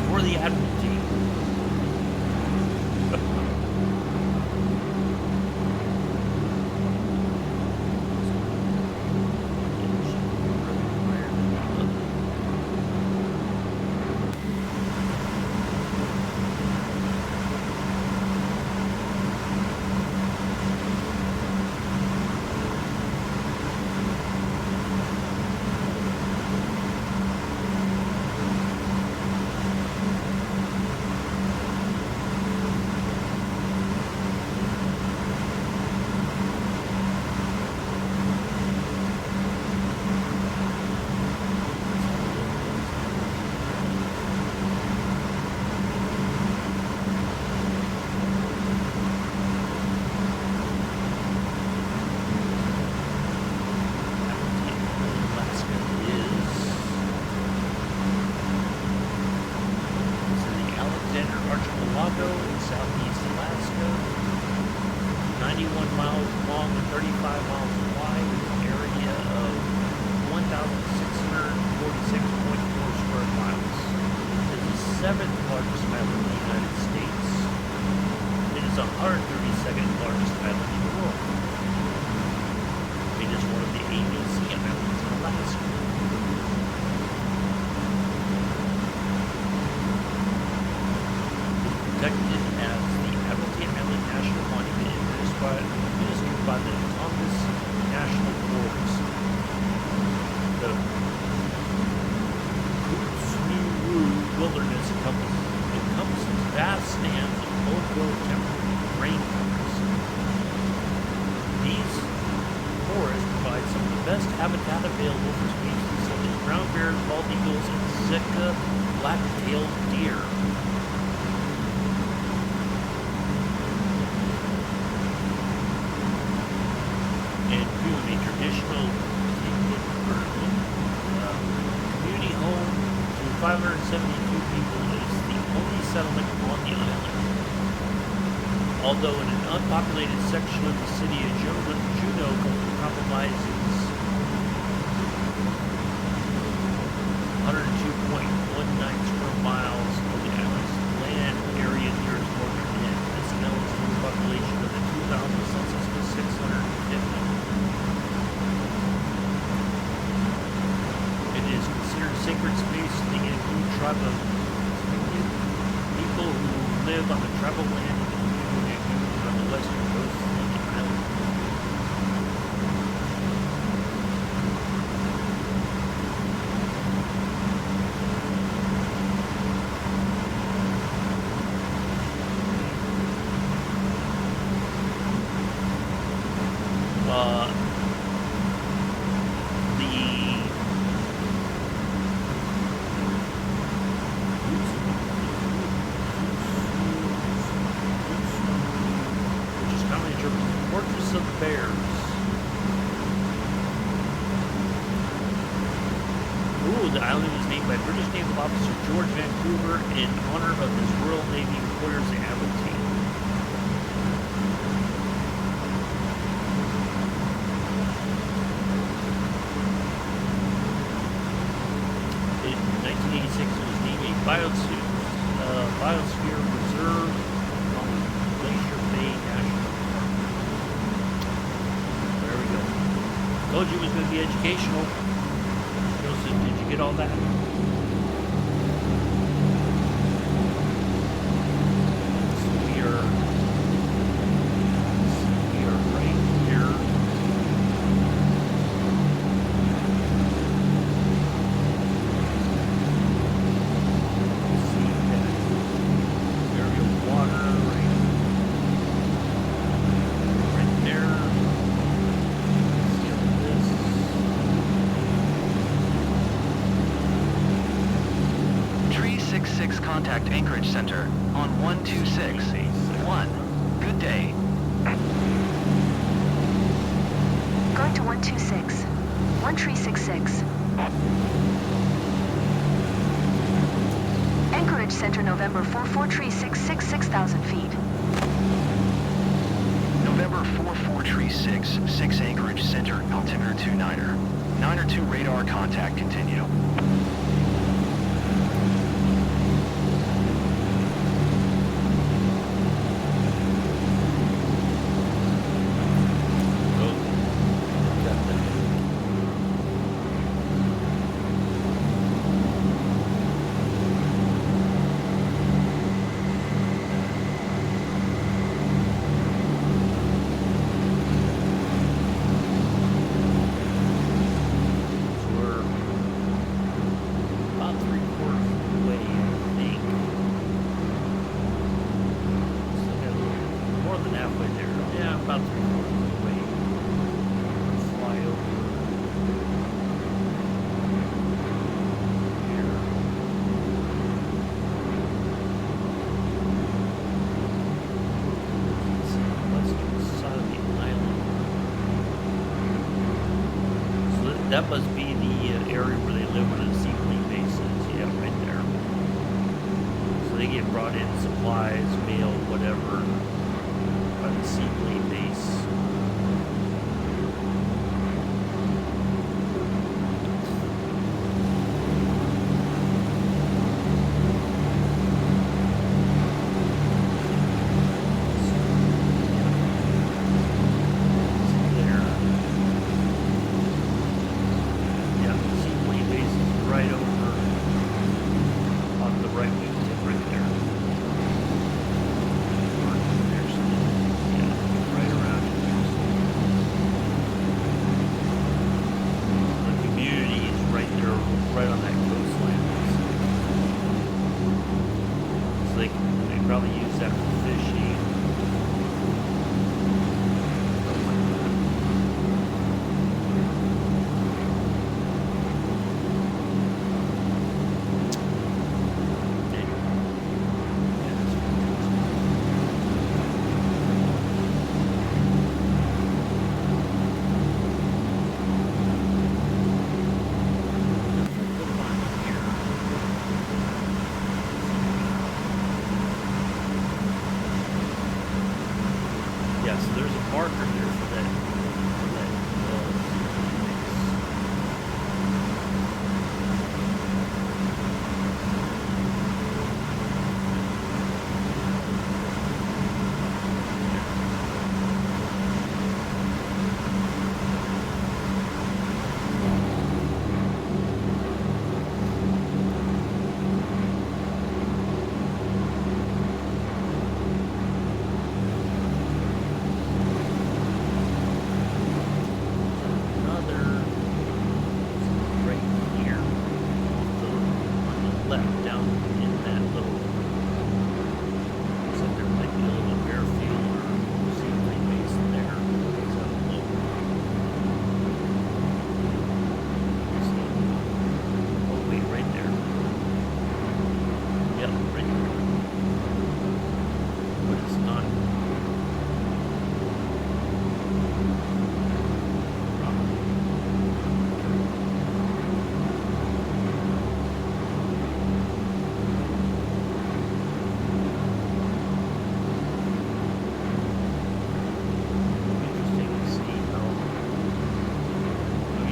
For the Admiralty. Alaska is in the Alexander Archipelago in southeast Alaska. 91 miles long and 35 miles wide, with an area of 1,646.4 square miles. It is the seventh largest island in the United States. It is the 132nd largest island in the world. It is one of the ABC Islands in Alaska. Protected as the Admiralty Island National Monument and administered by the Gustavus National Forest. The Kootznooroo Wilderness encompasses vast stands of old-growth temperate rainforests. These forests provide some of the best habitat available for species such as brown bears, bald eagles, and Sitka black-tailed deer. And a traditional community home to 572 people is the only settlement on the island. Although in an unpopulated section of the city of Juneau compromises 102.19 square miles of the island's land area nearest northern end. This island's total population of the 2000 census was 650. tribe of people who live on the tribal land on the western coast of Lincoln Island. Fortress of the Bears. Ooh, the island is named by British Naval Officer George Vancouver in honor of his Royal Navy employer's Admiralty. In 1986, it was named a biosphere reserve on Glacier Bay National Park. There we go. Told you it was going to be educational. Joseph, did you get all that? So we are right here. See that area of water right there. See all this. 366 contact Anchorage Center on 1261. Good day. Going to 126. 1366. Anchorage Center, November 4436, 6,000 feet. November 4436, 6 Anchorage Center, altimeter 29er. 902 radar contact, continue. That must be the area where they live where the seaplane base is. Yeah, right there. So they get brought in supplies, mail, whatever, by the seaplane base. Right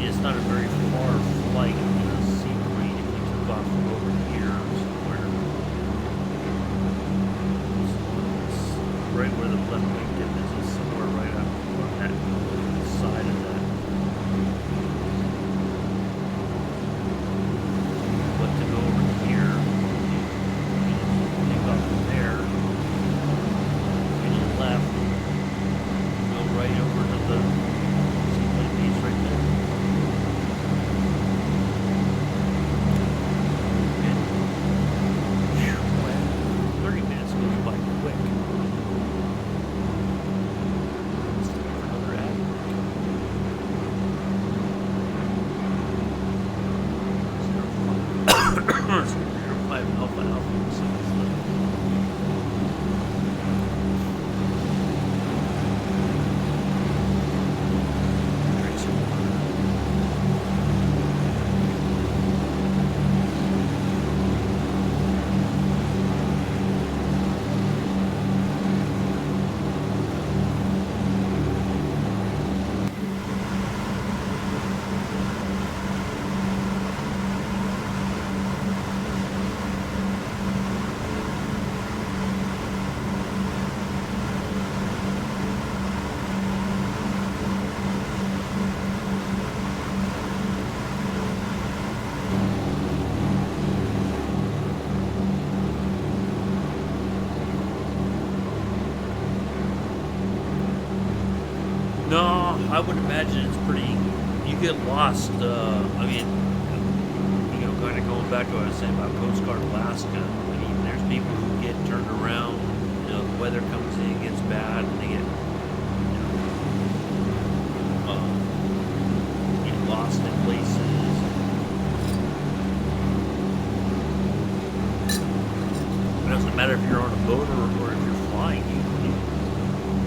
it's not a very far flight in a seaplane if you took off from over here somewhere. It's right where the left wing dip is somewhere right up on that side of that. But to go over here, you take off from there, and you left, go right over to the seaplane base right there. And, phew, wow, 30 minutes goes by quick. It's time for another ad. Zero five alpha alpha. So it's drink some water. No, I would imagine it's pretty. You get lost. I mean, kind of going back to what I was saying about Coast Guard Alaska. I mean, there's people who get turned around. The weather comes in, gets bad, and they get lost in places. It doesn't matter if you're on a boat or if you're flying. You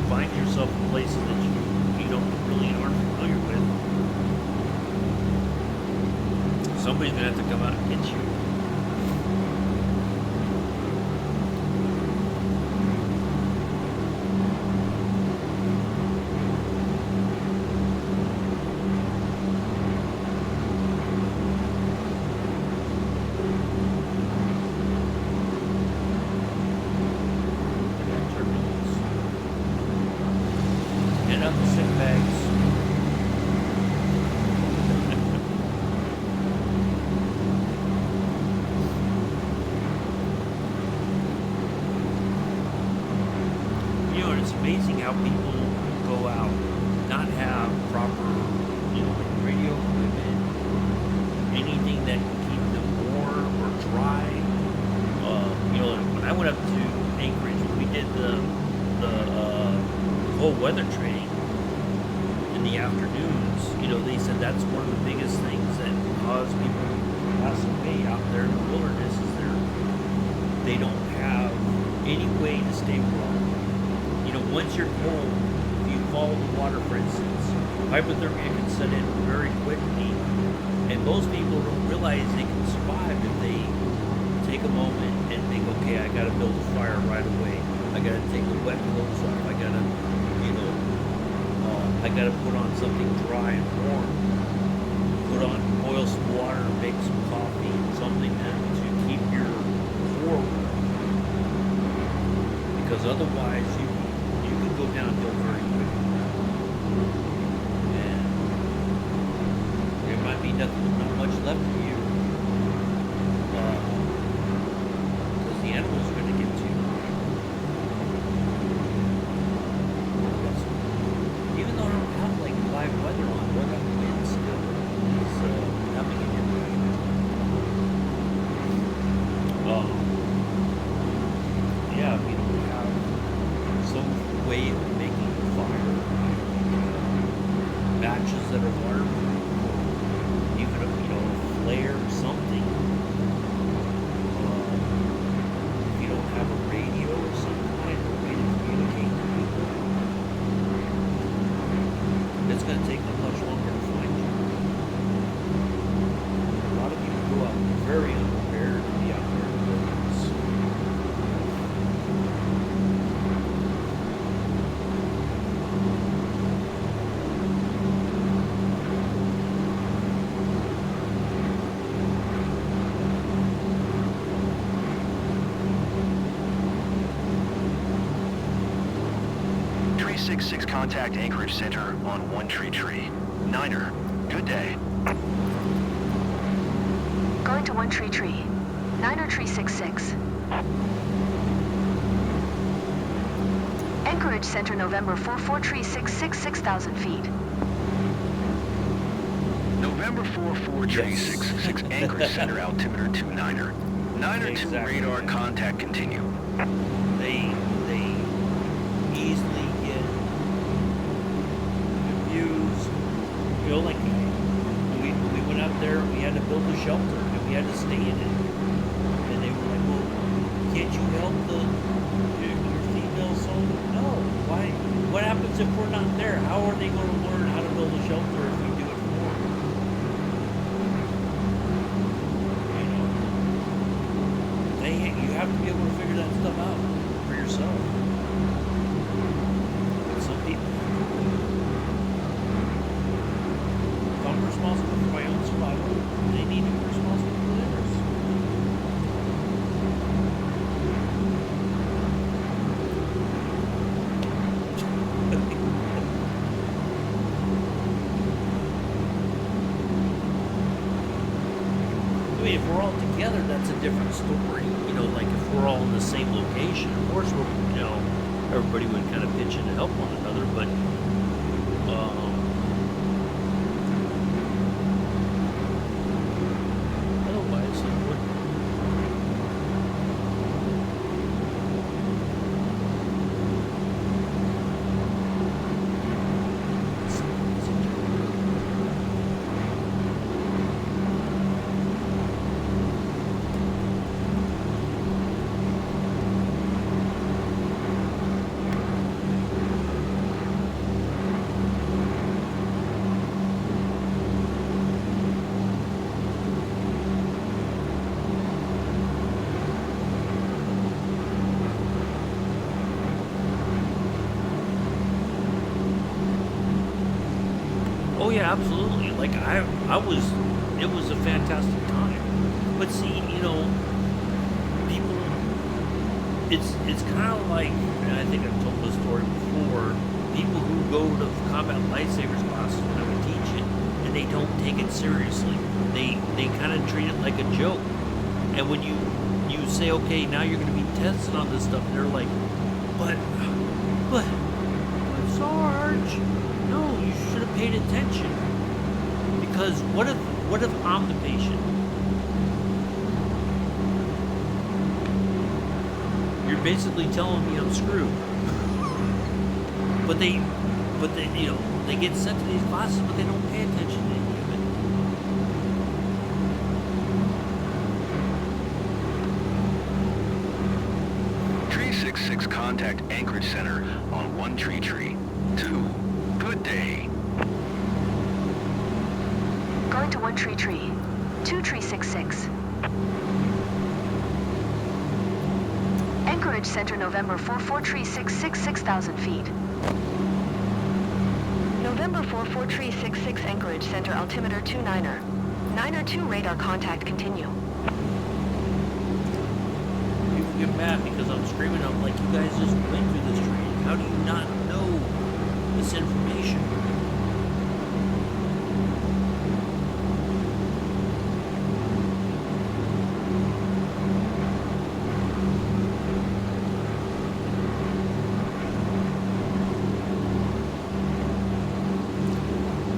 find yourself in places that you really aren't familiar with. Somebody's gonna have to come out and get you. Hand out the sick bags. It's amazing how people go out, not have proper, like radio equipment, anything that can keep them warm or dry. When I went up to Anchorage, we did the whole weather training in the afternoons. They said that's one of the biggest things that cause people to pass away out there in the wilderness is they don't have any way to stay warm. Once you're cold, if you follow the water, for instance, hypothermia can set in very quickly, and most people don't realize they can survive if they take a moment and think, okay, I gotta build a fire right away. I gotta take the wet clothes off. I gotta put on something dry and warm. Boil some water, make some coffee, something to keep your core warm. Because otherwise, you go downhill very quickly. And there might be not much left of you. Because the animals are going to get to you. Even though I don't have live weather on, what that wind still is coming in your way. Yeah, we don't have some way of making a fire, matches that are waterproof, even a flare or something. If you don't have a radio or some kind of way to communicate to people, it's going to take them much longer to find you. A lot of people go out very unprepared to be out there in the wilderness. contact Anchorage Center on One Tree Tree. Niner, good day. Going to One Tree Tree. Niner Tree 66. Anchorage Center, November 44 Tree 66, 6,000 feet. November 44 Tree 66 Anchorage Center, altimeter 29er. Niner 2 radar contact continue. They easily get confused. You know, like we went out there, we had to build a shelter and we had to stay in it. And they were like, well, can't you help your female soldier? No. Why? What happens if we're not there? How are they going to learn how to build a shelter if we do it for them? You know, you have to be able to figure that stuff out for yourself. But some people, if I'm responsible for my own survival, they need to be responsible for theirs. I mean, if we're all together, that's a different story. You know, like if we're all in the same location, of course, everybody would kind of pitch in to help one another. But otherwise, it would. Oh yeah, absolutely. Like it was a fantastic time. But see, you know, people, it's kind of like, and I think I've told this story before. People who go to combat lightsabers classes when I would teach it, and they don't take it seriously. They kind of treat it like a joke. And when you say, okay, now you're going to be tested on this stuff, and they're like, but Sarge, no, you should have paid attention. Because what if I'm the patient? You're basically telling me I'm screwed. But they, you know, they get sent to these classes, but they don't pay attention to any of it. Tree 66 contact Anchorage Center on One Tree Tree. 2, good day. Going to One Tree Tree. 2 Tree 66. Anchorage Center, November 44 Tree 66, 6,000 feet. November 44 Tree 66 Anchorage Center, altimeter 29er. Niner 2 radar contact continue. People get mad because I'm screaming. I'm like, you guys just went through this training. How do you not know this information?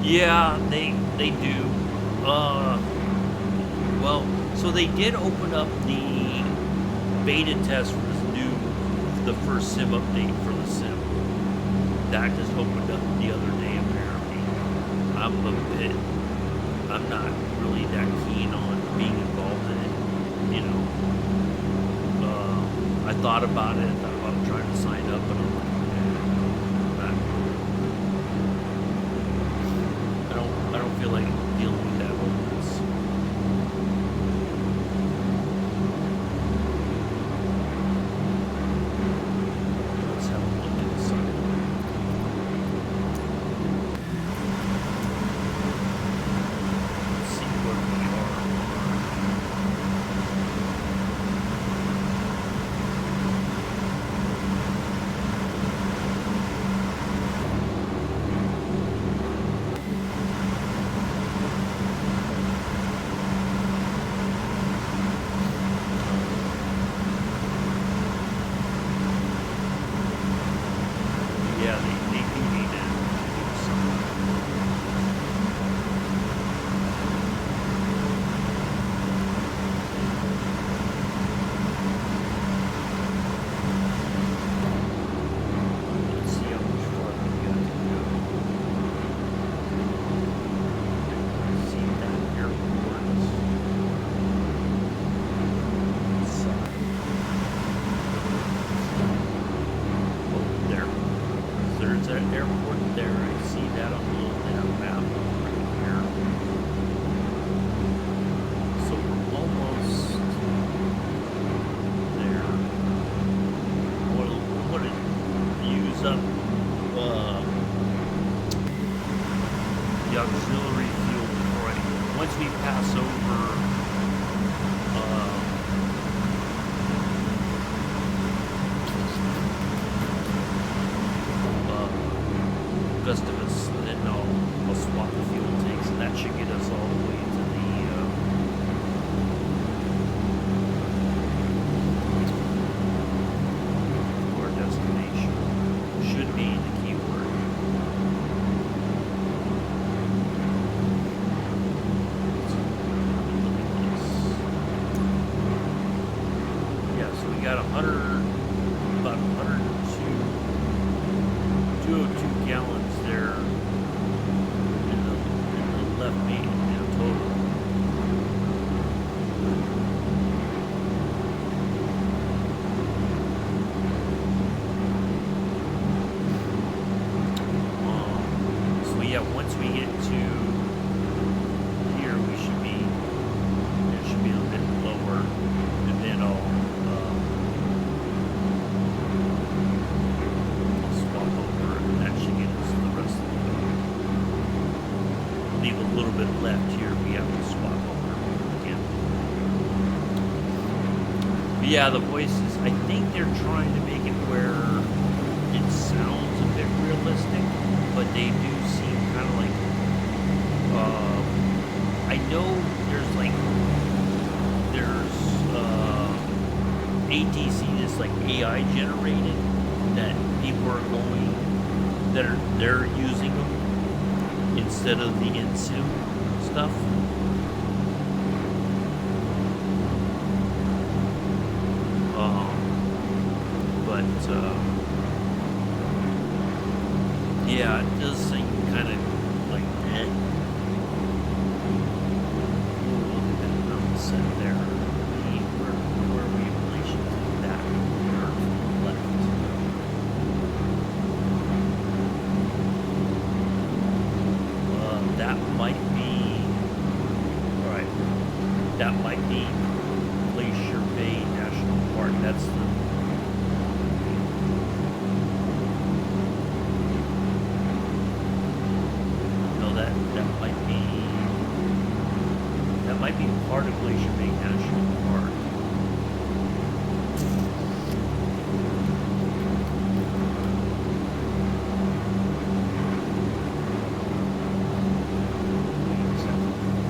Yeah, they do. Well, so they did open up the beta test for the first sim update for the sim. That just opened up the other day apparently. I'm not really that keen on being involved in it, you know. I thought about it, trying to sign up, but I'm like, I don't feel like dealing with that openness. Let's have a look inside. Let's see where we are. auxiliary field before once we pass over Gustavus, then I'll swap the fuel tanks, and that should get us all the way to our destination. Should be the keyword. Yeah, so we got about 202 gallons there in the left main total. So yeah, once we get to here, we should be, it should be a bit lower, and then I'll swap over, and that should get us the rest of the way. Leave a little bit left here, we have to swap over again. But yeah, the voices, I think they're trying to make it where it sounds a bit realistic, but they do seem kind of like, I know there's ATC, this like AI generated, that people are going, they're using them instead of the in-sim stuff. Yeah, it does seem kind of like that. Look at that mountain set there. Where are we in relation to that? There to the left. That might be. Alright. That might be Glacier Bay National Park. That's the. That might be part of Glacier Bay National Park.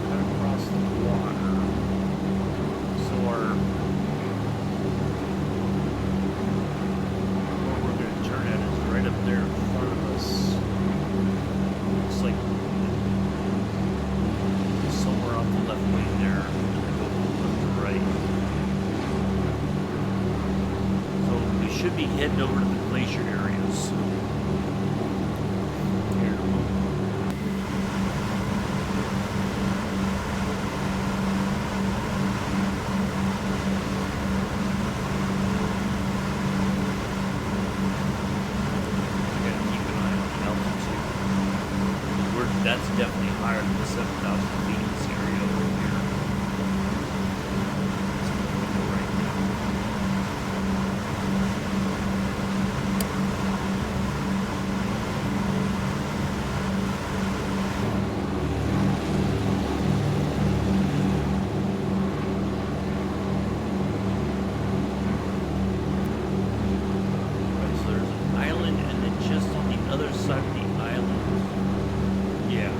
Cut across the water. So where we're going to turn at is right up there in front of us. Looks like somewhere off the left wing there, and then go left to right. So we should be heading over to the glacier areas. Here. Gotta keep an eye on the altitude. That's definitely higher than the 7,000 feet in this area over here. Right now. Right, so there's an island, and then just on the other side of the island, yeah.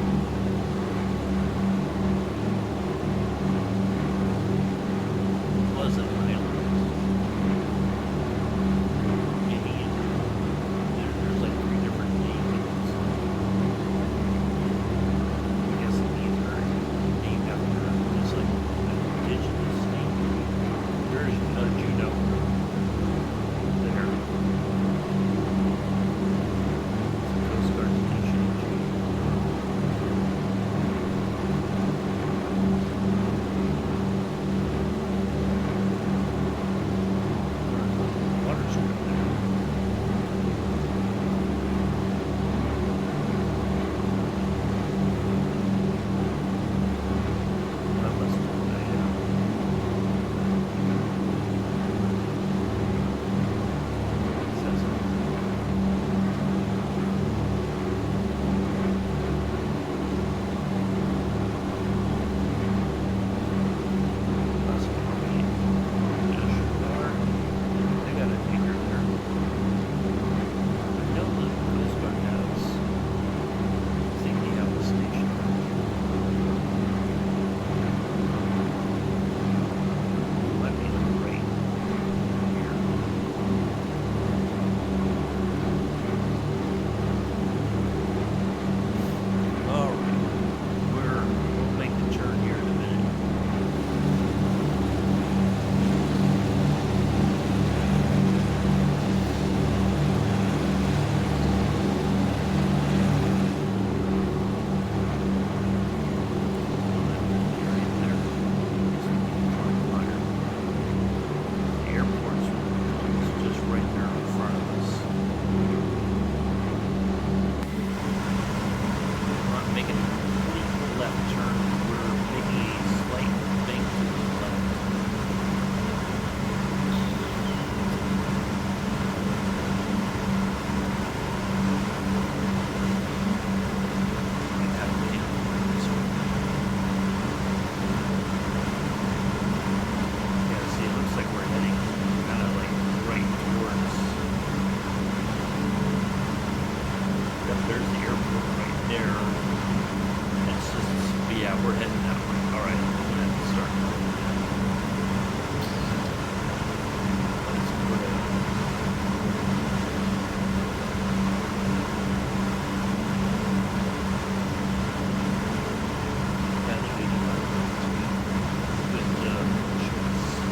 We're heading that way. All right, I'm gonna have to start going now. Let's put kind of 85 with shorts.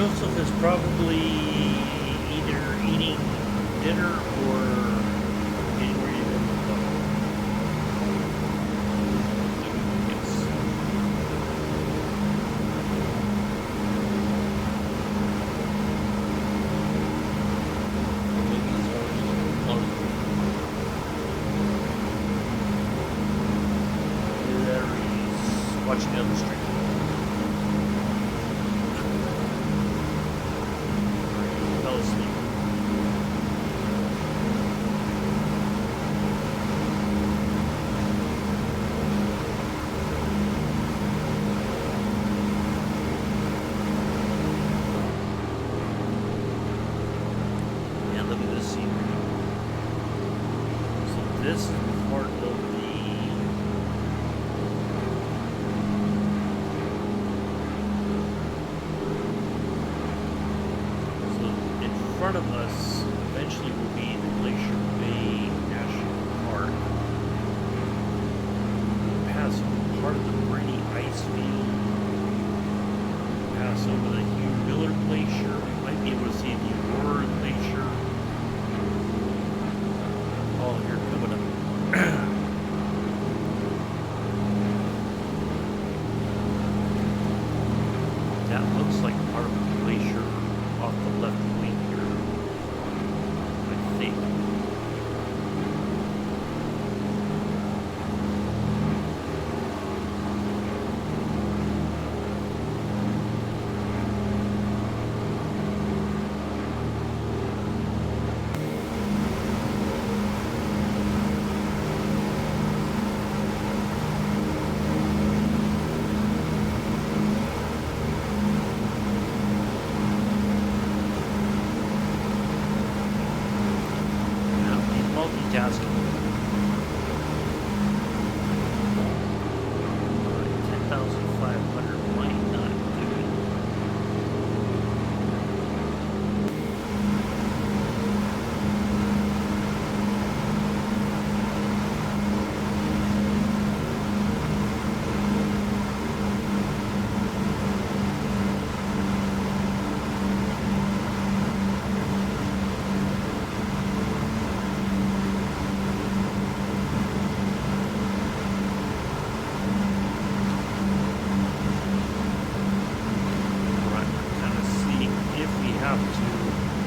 Joseph is probably either eating dinner or getting ready to go to the club. Yes. Maybe he's already on his way. There he's watching down the street. Fell asleep. And look at this scenery. So this is part of the so in front of us eventually will be the Glacier Bay National Park. Pass part of the Brady ice field. Pass over the Hugh Miller Glacier. We might be able to see the Aurora Glacier. Oh, here coming up. That looks like part of a glacier off the left wing here, I think. Now, he's multitasking. 10,500 might not do it. Right, we're kind of seeing if we have to.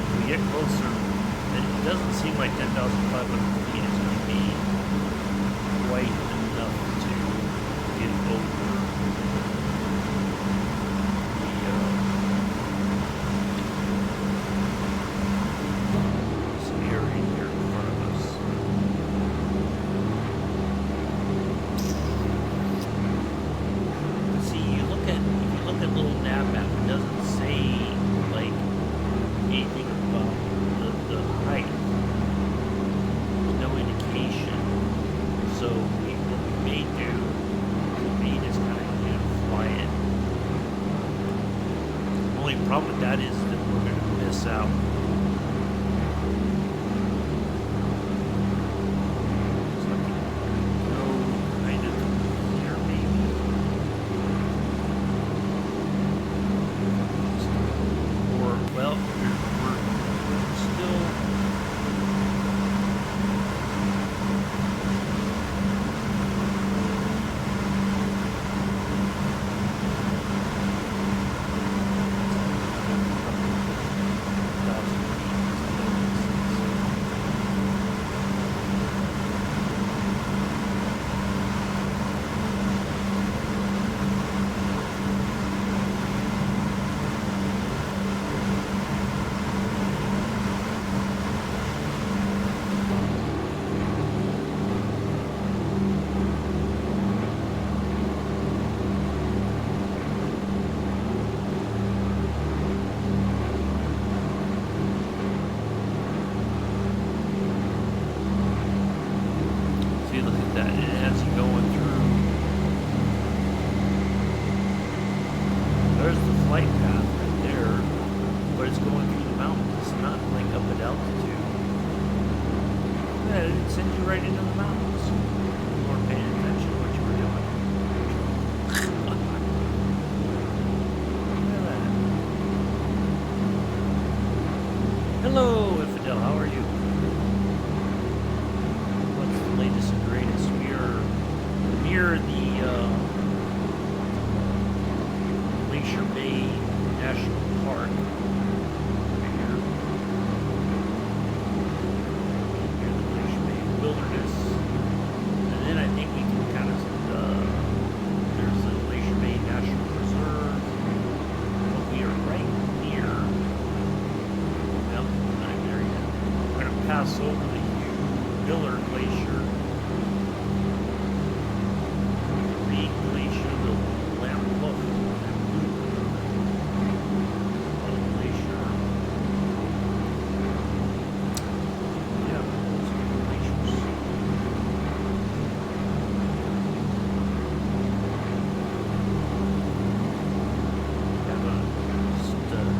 If we get closer, then it doesn't seem like 10,500 feet is going to be quite enough to get over this area here in front of us. See, if you look at little nav map, it doesn't say like anything about the height. There's no indication. So what we may do could be just kind of fly it. The only problem with that is that we're going to miss out. It's like no kind of here maybe. Or, well, we're still. See, look at that. It has you going through. There's the flight path right there, but it's going through the mountains. It's not like up at altitude. Yeah, it sends you right into the mountains. You weren't paying attention to what you were doing. Look at that. near the Glacier Bay National Park. Right here. Near the Glacier Bay Wilderness. And then I think we can kind of, there's the Glacier Bay National Preserve. But we are right near, nope, not there yet. We're going to pass over the Miller Glacier. Reed Glacier, the Lamp Glacier. Yeah, those are the glaciers.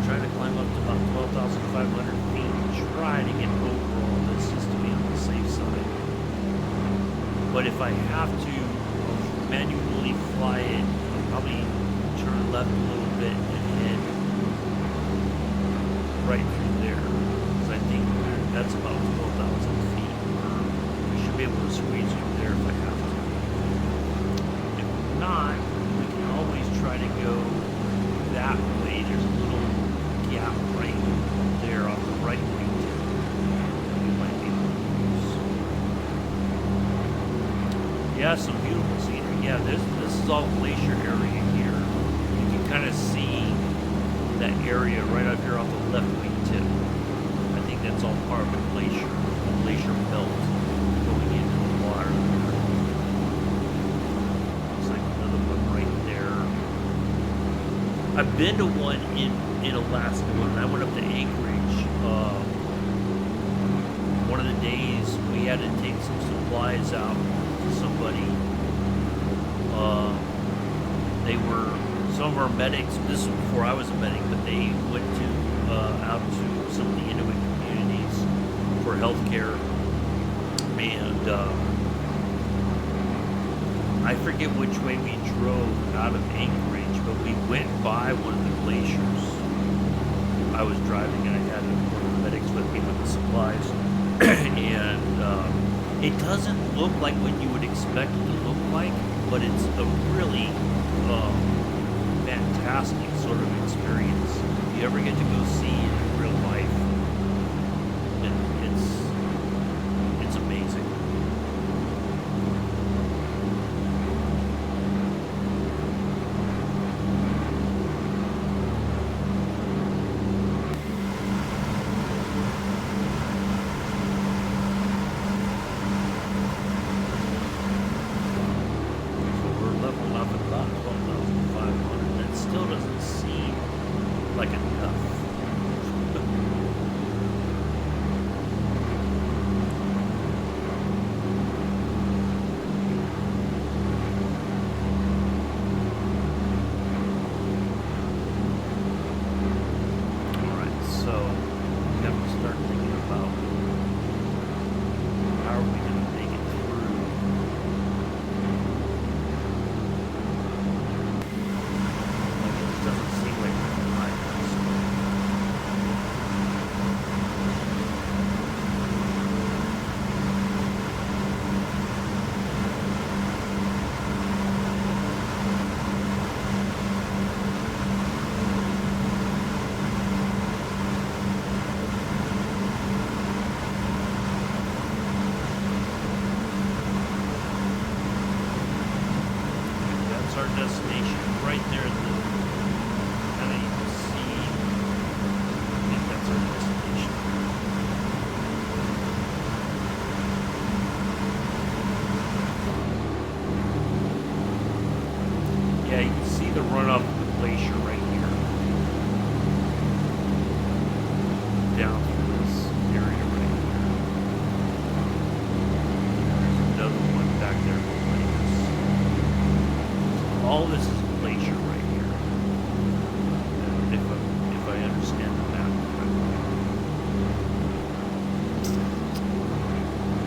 Trying to climb up to about 12,500 feet and try to get over all this just to be on the safe side. But if I have to manually fly it, I'll probably turn left a little bit and head right through there. Because I think that's about 12,000 feet. I should be able to squeeze through there if I have to. If not, we can always try to go that way. There's a little gap right there on the right wing tip. We might be able to use. Yeah, some beautiful scenery. Yeah, this is all glacier area here. You can kind of see that area right up here off the left wing tip. I think that's all part of the glacier belt going into the water. Looks like another one right there. I've been to one in Alaska when I went up to Anchorage. One of the days we had to take some supplies out to somebody. Some of our medics, this was before I was a medic, but they went to out to some of the Inuit communities for healthcare. And I forget which way we drove out of Anchorage, but we went by one of the glaciers. I was driving and I had one of the medics with me with the supplies. And it doesn't look like what you would expect it to look like, but it's a really fantastic sort of experience. If you ever get to go see it in real life, it's amazing. Destination right there at the kind of you can see. I think that's our destination. Yeah, you can see the runoff of the glacier right here. Down through this area right here. There's another one back there behind us. All this is glacier right here, if I understand the map correctly.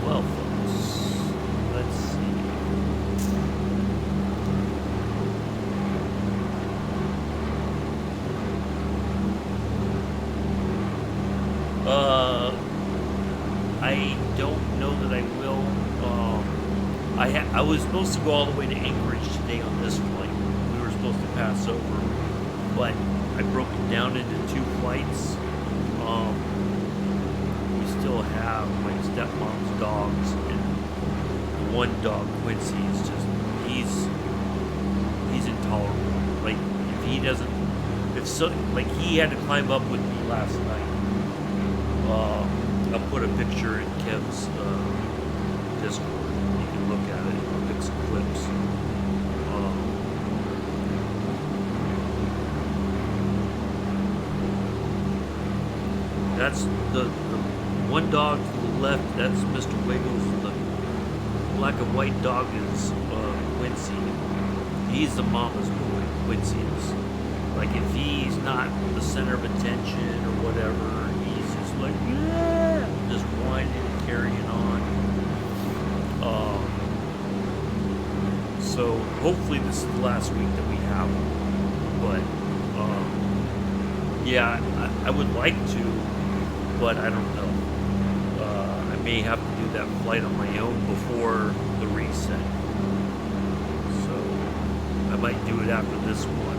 Well, folks, let's see. I don't know that I will. I was supposed to go all the way to Anchorage today on this flight. We were supposed to pass over, but I broke it down into 2 flights. We still have my stepmom's dogs, and one dog, Quincy, is just he's intolerable. Like if he doesn't, like he had to climb up with me last night. I'll put a picture in Kev's Discord. You can look at it. Look at some clips. That's the one dog to the left. That's Mr. Wiggles. The black and white dog is Quincy. He's the mama's boy. Quincy is. Like if he's not the center of attention or whatever, he's just like yeah, just whining and carrying on. So hopefully this is the last week that we have him. But yeah, I would like to, but I don't know. I may have to do that flight on my own before the reset. So I might do it after this one.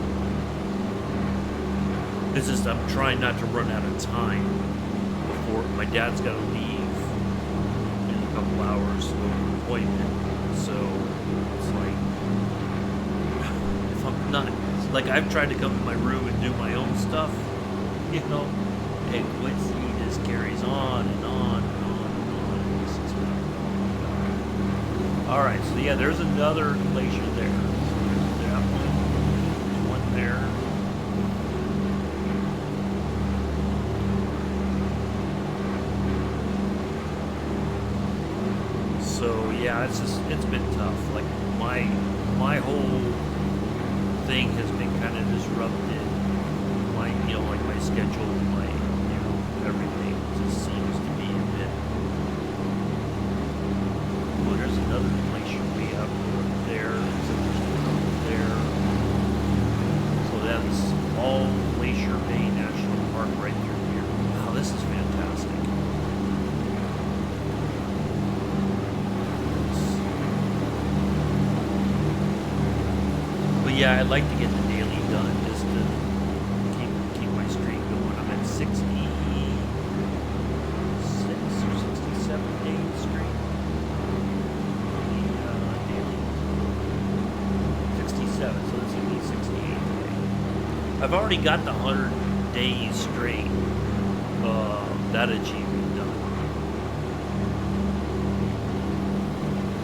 It's just I'm trying not to run out of time before my dad's got to leave in a couple hours for an appointment. So it's like if I'm not like I've tried to come to my room and do my own stuff, you know, and Quincy just carries on and on and on and on. It's just not, oh my God. All right, so yeah, there's another glacier there. So there's that one. There's one there. So yeah, it's been tough. Like my whole thing has been kind of disrupted. My like my schedule, my everything just seems to be a bit. Oh, there's another glacier way up there. So there's one there. So that's all Glacier Bay National Park right through here. Wow, this is fantastic. But yeah, I'd like to get the daily done just to keep my streak going. I'm at 66 or 67 days straight. Daily. 67, so this would be 68 today. I've already got the 100 days straight. That achievement done.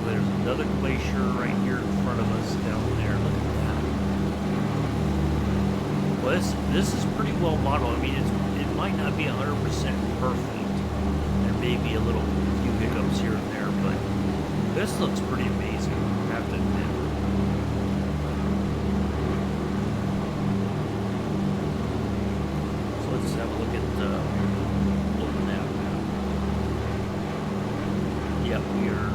There's another glacier right here in front of us down there. Look at that. Well, this is pretty well modeled. I mean, it might not be 100% perfect. There may be a few hiccups here and there, but this looks pretty amazing, I have to admit. So let's have a look at the open app now. Yep, we're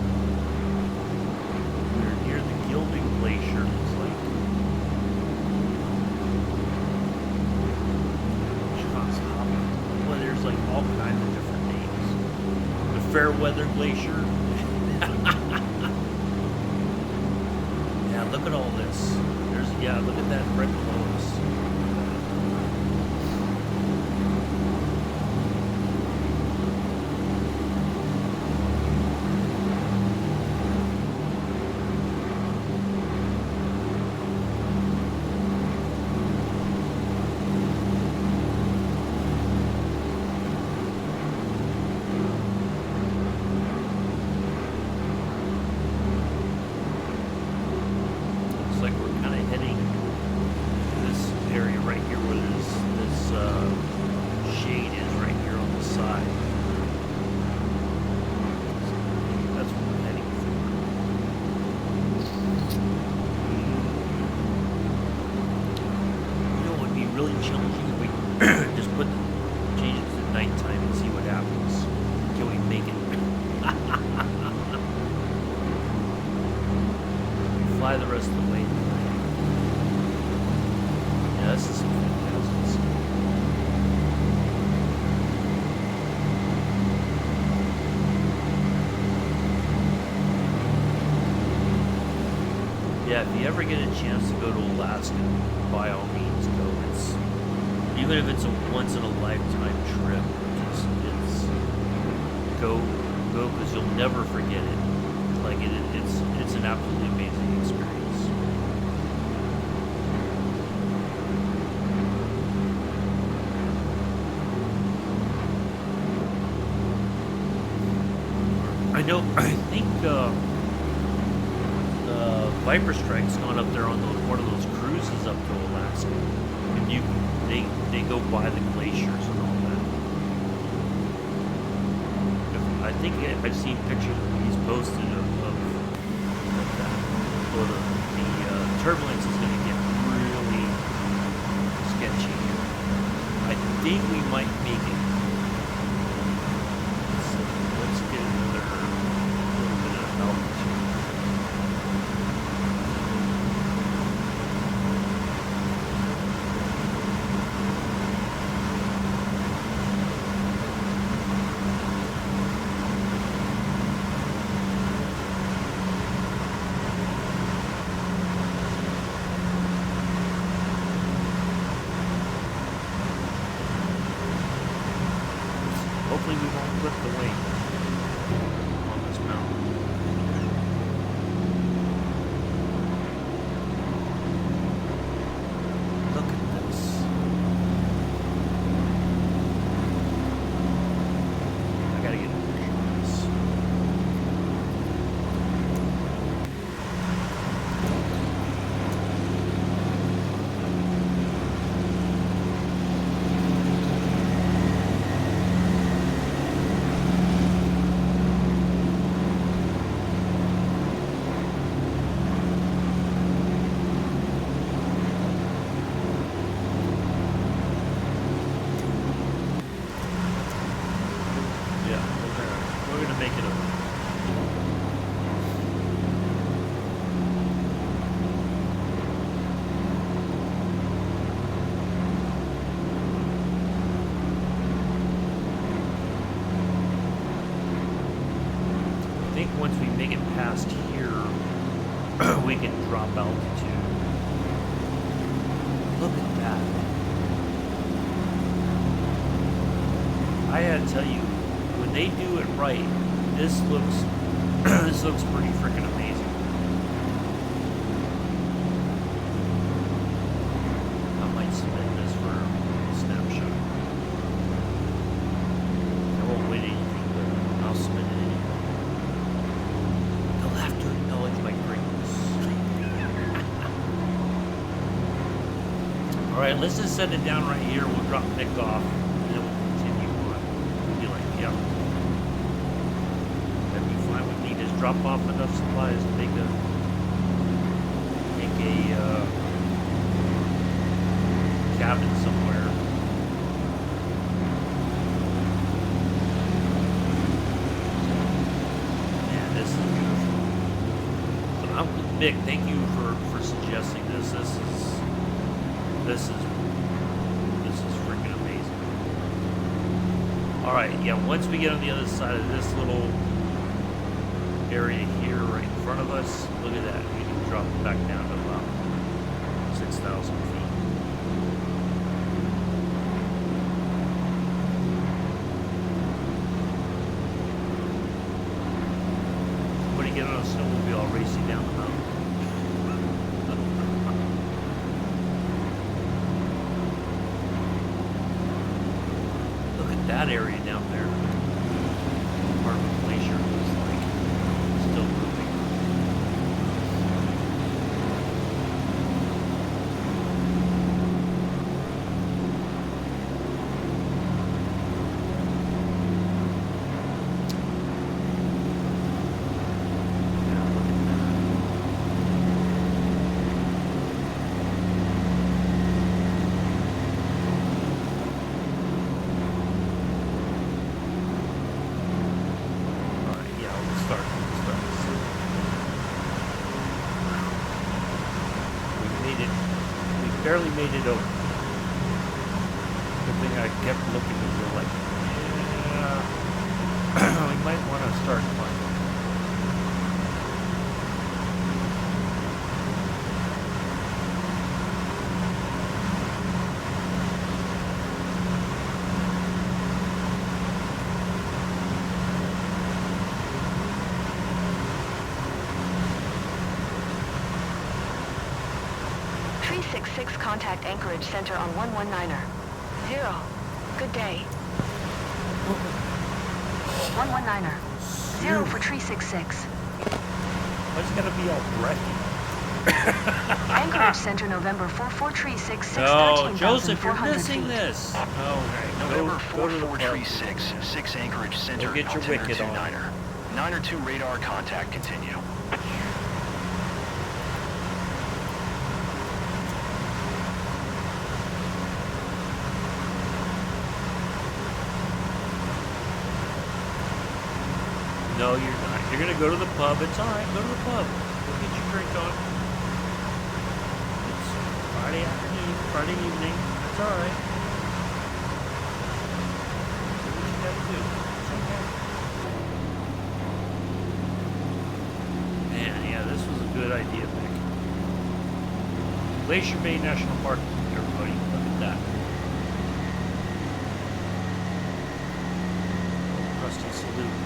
near the Gilding Glacier, looks like. Well, there's like all kinds of different names. The Fairweather Glacier. Yeah, look at all this. Look at that right below us. Fly the rest of the way. Yeah, this is fantastic. yeah, if you ever get a chance to go to Alaska, by all means go. It's even if it's a once in a lifetime trip, it's go because you'll never forget it. Like it's an absolutely amazing experience. I think Viper Strike's gone up there on one of those cruises up to Alaska, and they go by the glaciers and all that. I think I've seen pictures he's posted of that. Or the turbulence is going to get really sketchy. I think we might make it. Let's get another little bit of altitude. Hopefully we won't flip the wing on this mountain. Look at this. I gotta get a picture of this. We're gonna make it up. I think once we make it past here, we can drop altitude. Look at that. I gotta tell you, when they do it right, this looks this looks pretty freaking amazing. I might submit this for a snapshot. I won't win anything, but I'll submit it anyway. They'll have to acknowledge my greatness. Alright, let's just set it down right here. We'll drop Nick off. Drop off enough supplies to make a cabin somewhere. Yeah, this is beautiful. So Nick, thank you for suggesting this. This is freaking amazing. All right, yeah. Once we get on the other side of this little area here right in front of us, look at that. We can drop it back down to about 6,000 feet. When you get on a snowmobile racing down the mountain. Look at that area down there. Part of the glacier is like still moving. Barely made it over. Good thing I kept looking and we're like, yeah, we might want to start climbing. 366, contact Anchorage Center on 119er. 0. Good day. 119er. 0 for 366. Why's it gotta be all breathy? Anchorage Center, November 4436, No, Joseph, you're missing this. No, November go to the 4436, 6 Anchorage Center, Go get your altimeter wicket on. 29er. 902 radar contact, continue. No, you're not. You're gonna go to the pub. It's all right. Go to the pub. Go get your drink on. It's Friday afternoon, Friday evening. It's all right. Do what you gotta do. It's okay. Man, yeah, this was a good idea, Mick. Glacier Bay National Park, everybody. Look at that. Rusty salute.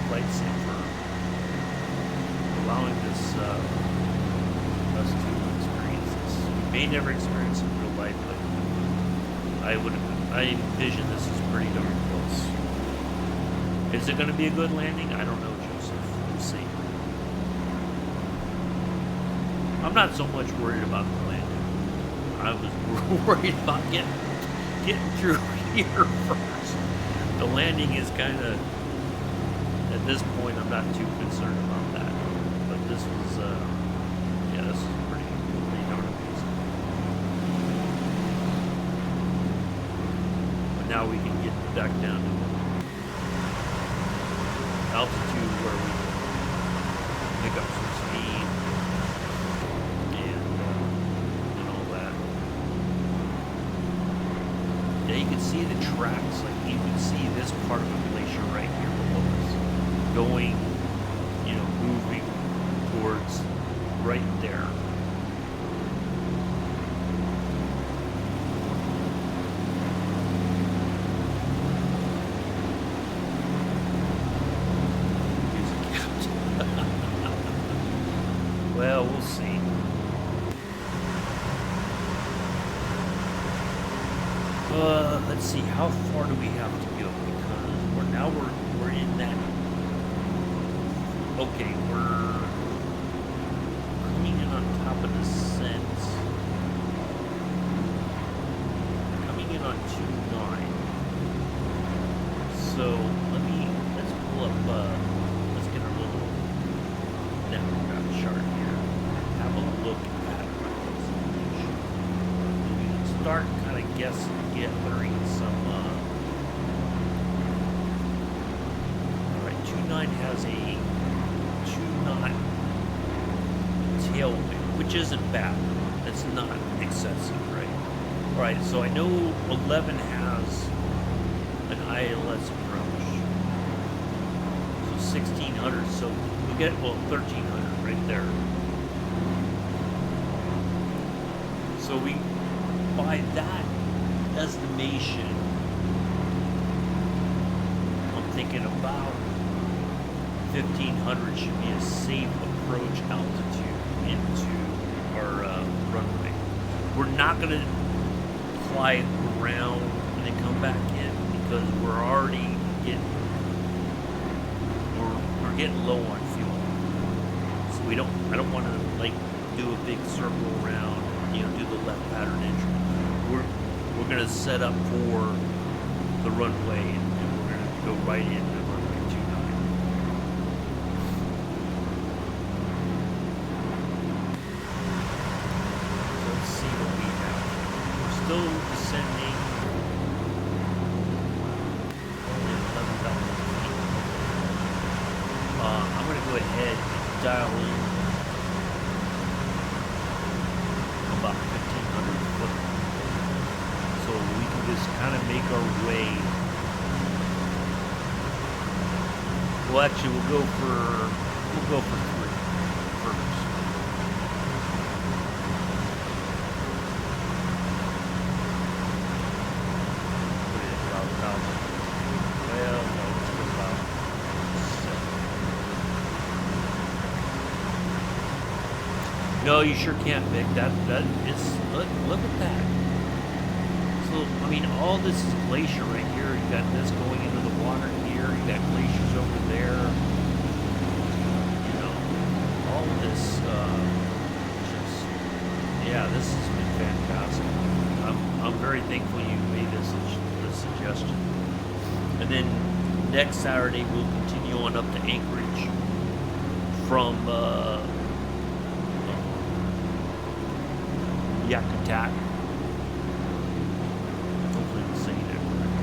Flight sim for allowing this us to experience this. We may never experience it in real life, but I envision this is pretty darn close. Is it going to be a good landing? I don't know, Joseph. We'll see. I'm not so much worried about the landing. I was worried about getting through here first. The landing is kind of. At this point, I'm not too concerned about that. But this was, yeah, this is pretty darn amazing. But now we can get back down to altitude where we can pick up some speed and all that. Yeah, you can see the tracks. Like you can see this part of the glacier right here below us. Going, moving towards right there. Well, we'll see. Let's see, how far do we have to go? Because we're in that. Okay, we're coming in on top of the scent. Coming in on 2.9. So let's pull up, let's get a little network chart here. Have a look at our destination. We can start kind of gathering some, alright, 2.9 has a 2-knot tailwind, which isn't bad. It's not excessive, right? Right, so I know 11 has an ILS approach. So 1600, so we get, 1300 right there. So by that estimation, I'm thinking about 1500 should be a safe approach altitude into our runway. We're not going to fly around and then come back in because we're already we're getting low on fuel. So I don't want to do a big circle around, do the left pattern entry. We're going to set up for the runway and we're going to go right into runway 29. Let's see what we have. We're still descending. Only 11,000 feet. I'm going to go ahead and dial in about 1,500 foot. So we can just kind of make our way. Well, actually, we'll go for 3 first. Put it at about 1,000. Well, no, let's go about 7. No, you sure can't, Vic. That is look at that. So I mean, all this is glacier right here. You got this going into the water here. You got glaciers over there. You know, all of this. Just yeah, this has been fantastic. I'm very thankful you made this suggestion. And then next Saturday we'll continue on up to Anchorage from Yakutat. Hopefully I'm saying it correctly.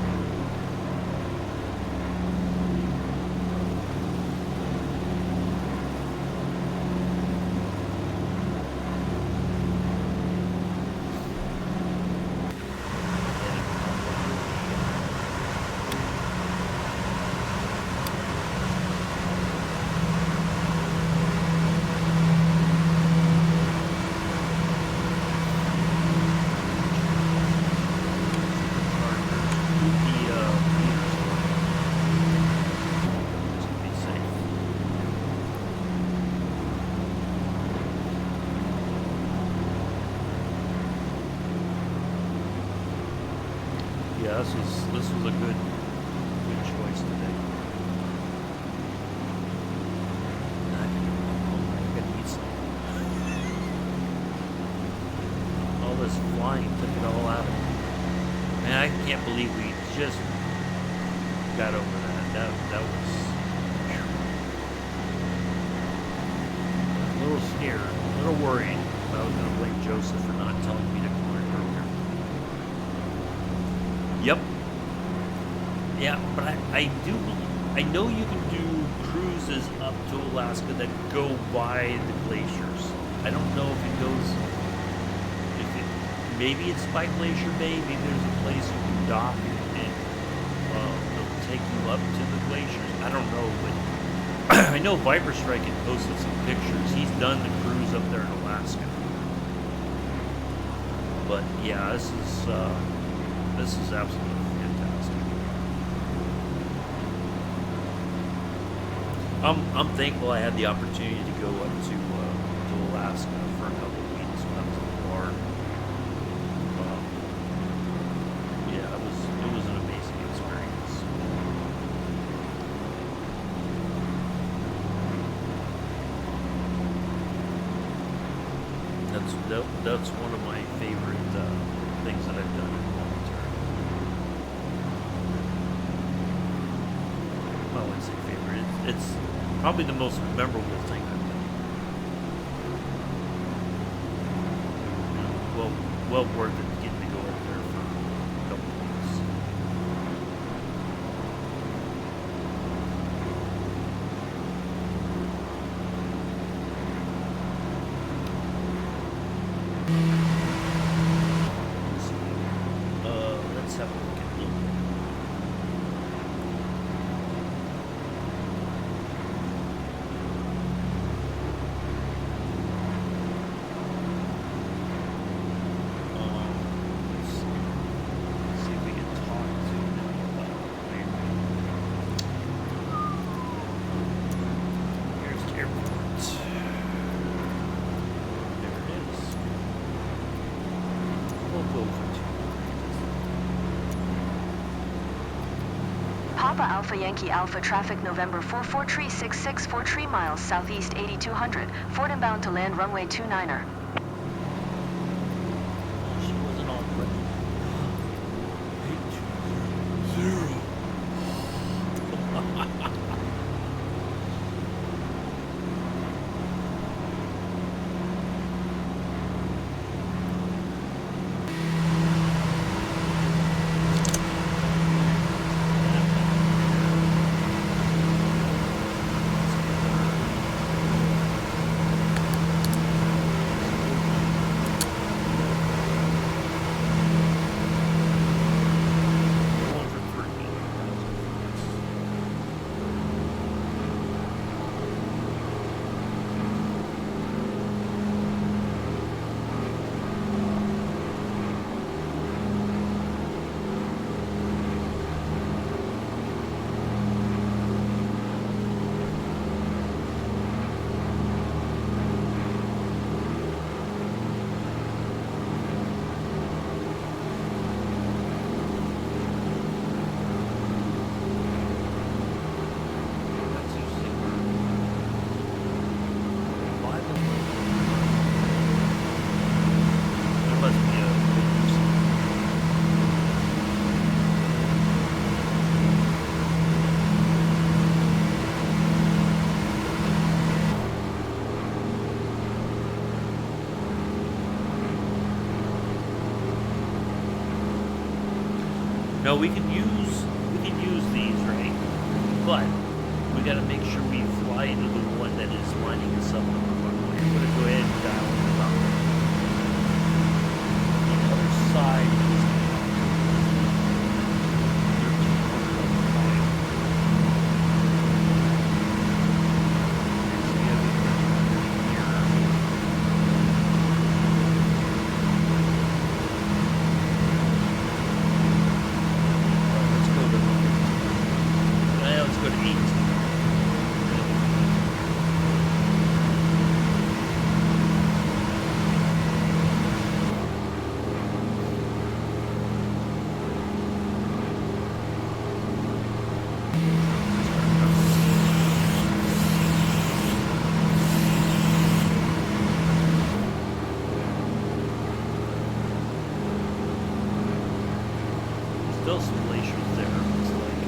Yeah, this was a good choice today. I'm gonna eat some. All this flying took it all out of me. Man, I can't believe we just got over that. That was a little scared, a little worried. I was gonna blame Joseph for not telling me to come in earlier. Yep. Yeah, but I know you can do cruises up to Alaska that go by the glaciers. I don't know if it goes, maybe it's by Glacier Bay, maybe there's a place you can dock and they'll take you up to the glaciers. I don't know, but I know Viper Strike had posted some pictures. He's done the cruise up there in Alaska. But yeah, this is absolutely fantastic. I'm thankful I had the opportunity to go up to Alaska for a couple of weeks when I was in the bar. Yeah, it was an amazing experience. That's one of my favorite things that I've done in the military. Well, I wouldn't say favorite. It's probably the most memorable thing I've done. Well worth it getting to go up there for a couple of weeks. Let's have a look at it. Let's see if we can talk to them about here's the airport. There it is. We'll go for 2. Papa Alpha Yankee Alpha traffic November 44366 43 miles southeast 8200. Ford inbound to land runway 29er. She wasn't on ready. 820. No, we can use these, right? But we got to make sure we fly into the one that is lining us up on the runway. I'm gonna go ahead and dial it up. The other side is 1300 on the line. So we have the 1300 here. Let's go to 15. Let's go to 18. Still some glaciers there, it looks like.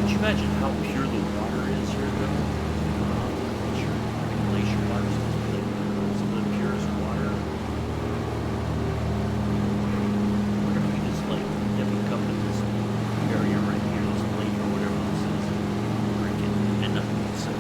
Could you imagine how pure the water is here, though? Glacier water is some of the purest water. What if we just come to this area right here, this lake or whatever this is, and drink it and not get sick?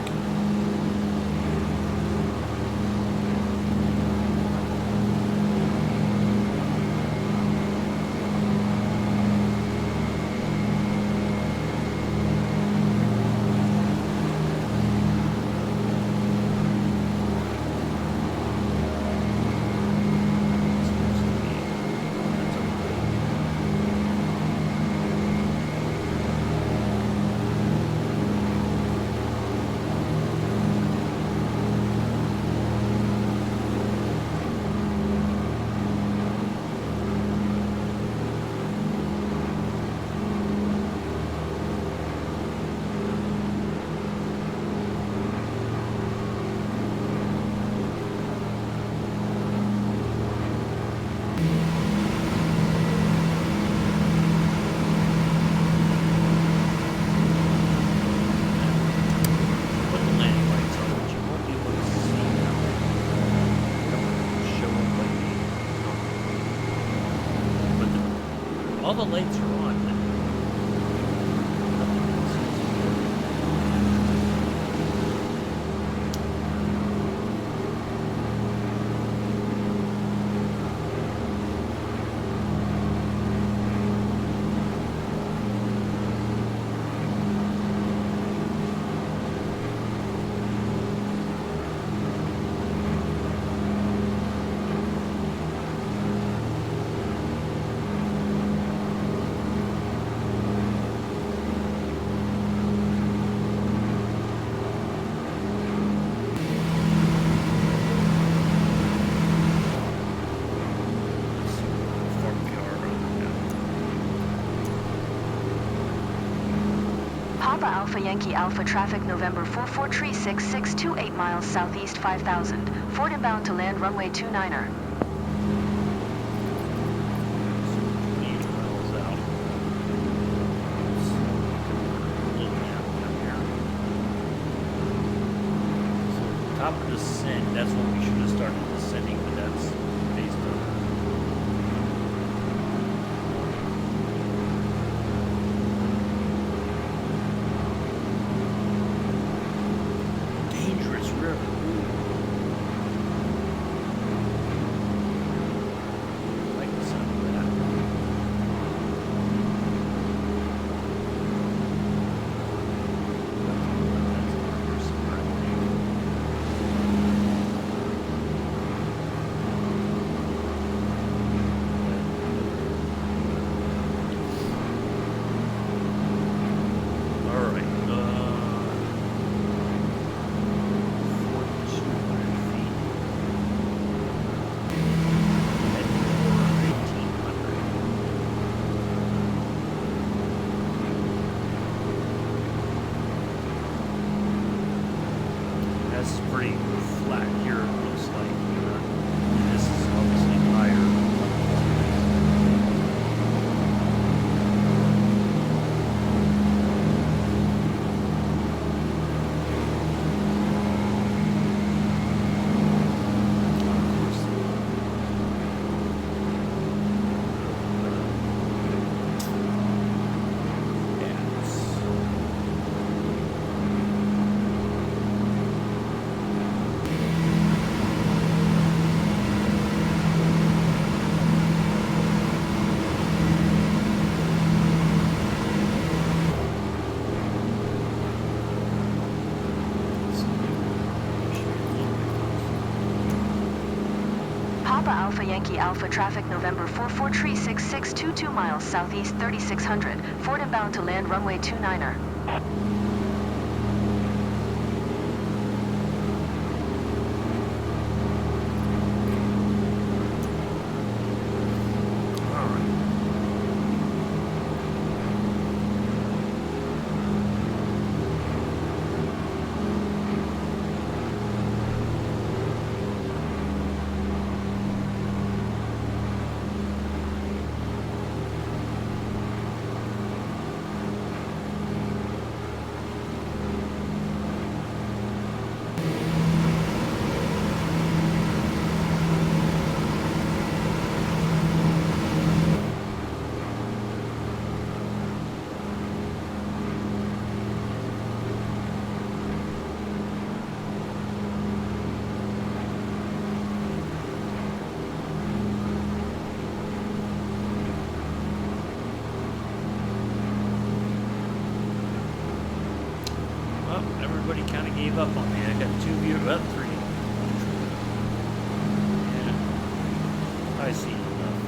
Put the landing lights on, but you won't be able to see them. Show up like these. But all the lights are on. But nothing else Papa Alpha Yankee Alpha traffic November 4436 628 miles southeast 5000. Fort inbound to land runway 29er. 28 miles out. Little map down here. So top of descent, that's when we should have started descending, but that's based on dangerous river. I like the sound of that. That's a person, I think. Papa Alpha Yankee Alpha traffic November 4436 22 miles southeast 3600, Ford inbound to land runway 29er. Everybody kind of gave up on me. I got 2 viewers, well, 3. Yeah. I see enough.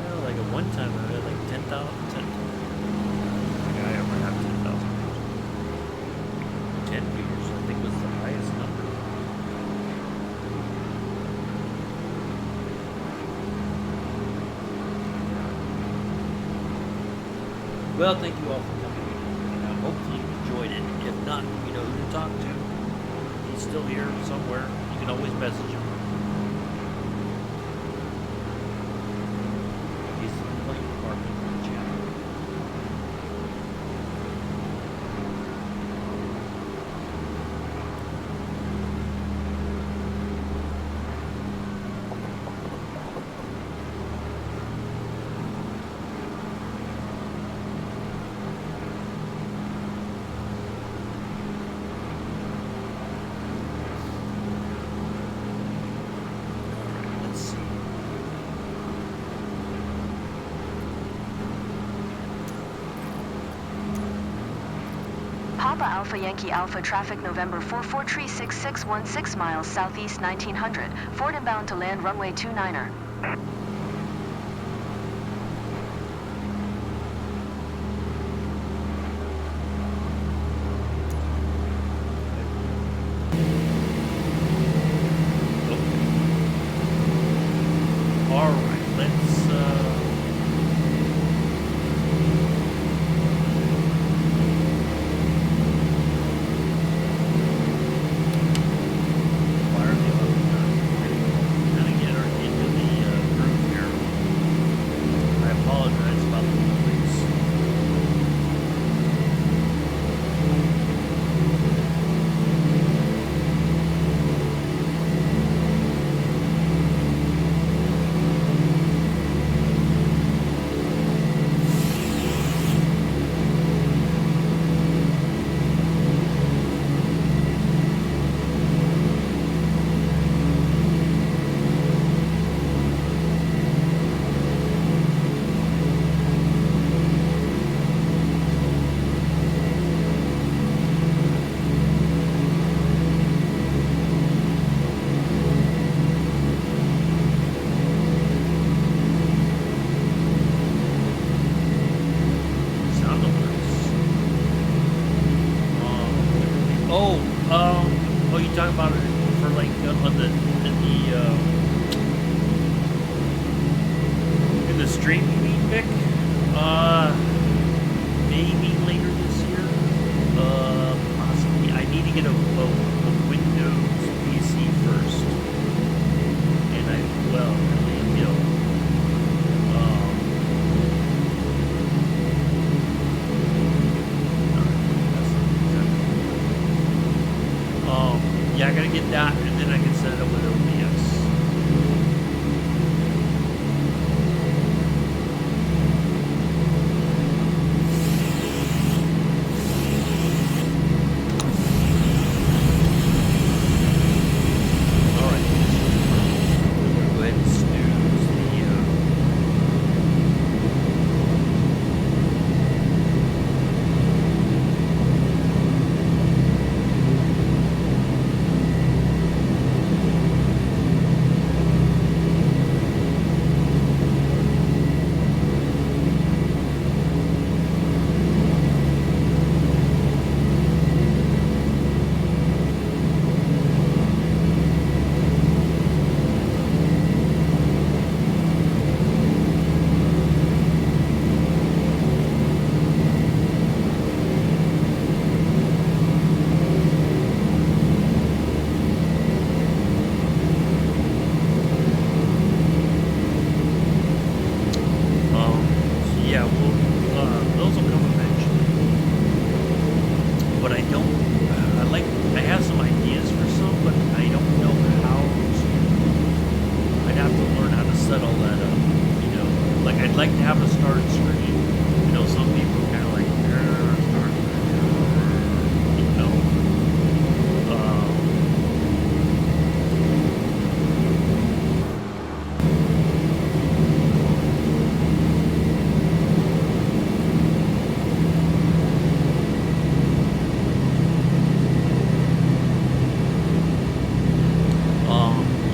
Well, like at one time I had like 10,000. I ever have 10,000 views. 10 viewers, I think, was the highest number. Well, thank you all for coming. Hopefully you enjoyed it. If not, you know who to talk to. He's still here somewhere. You can always message him. He's in the link department for the channel. Papa Alpha Yankee Alpha traffic November 4436 16 miles southeast 1900, Ford inbound to land runway 29er. All right, let's fire the other kind of get her into the groove here. I apologize about the noise. Sound alerts. Oh, you talking about it for like on the in the stream, you mean, Vic? Maybe later this year. Possibly. I need to get a Windows PC first, and really, yeah, I gotta get that, and then I can set it up with OBS. I'd like to have a start screen. You know, some people kind of like start screen. You know.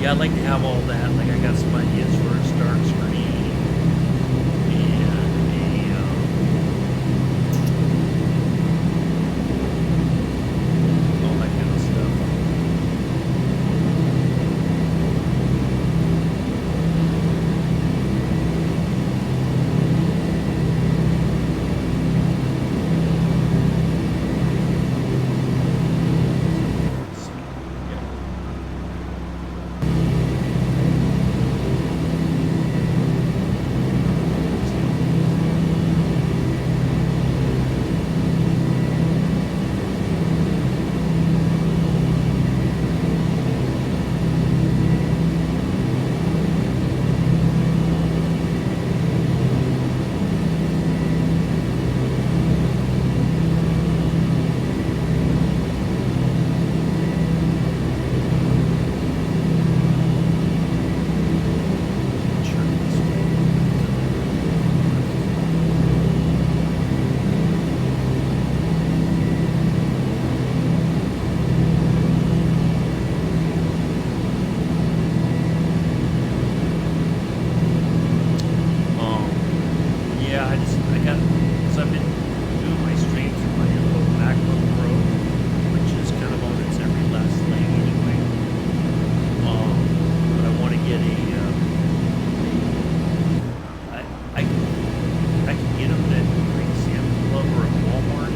Yeah, I'd like to have all that. Like, I got some ideas for a start screen and all that kind of stuff. So I've been doing my streams with my little MacBook Pro, which is kind of on its every last thing anyway. But I want to get I can get them at Green Salmon Club or at Walmart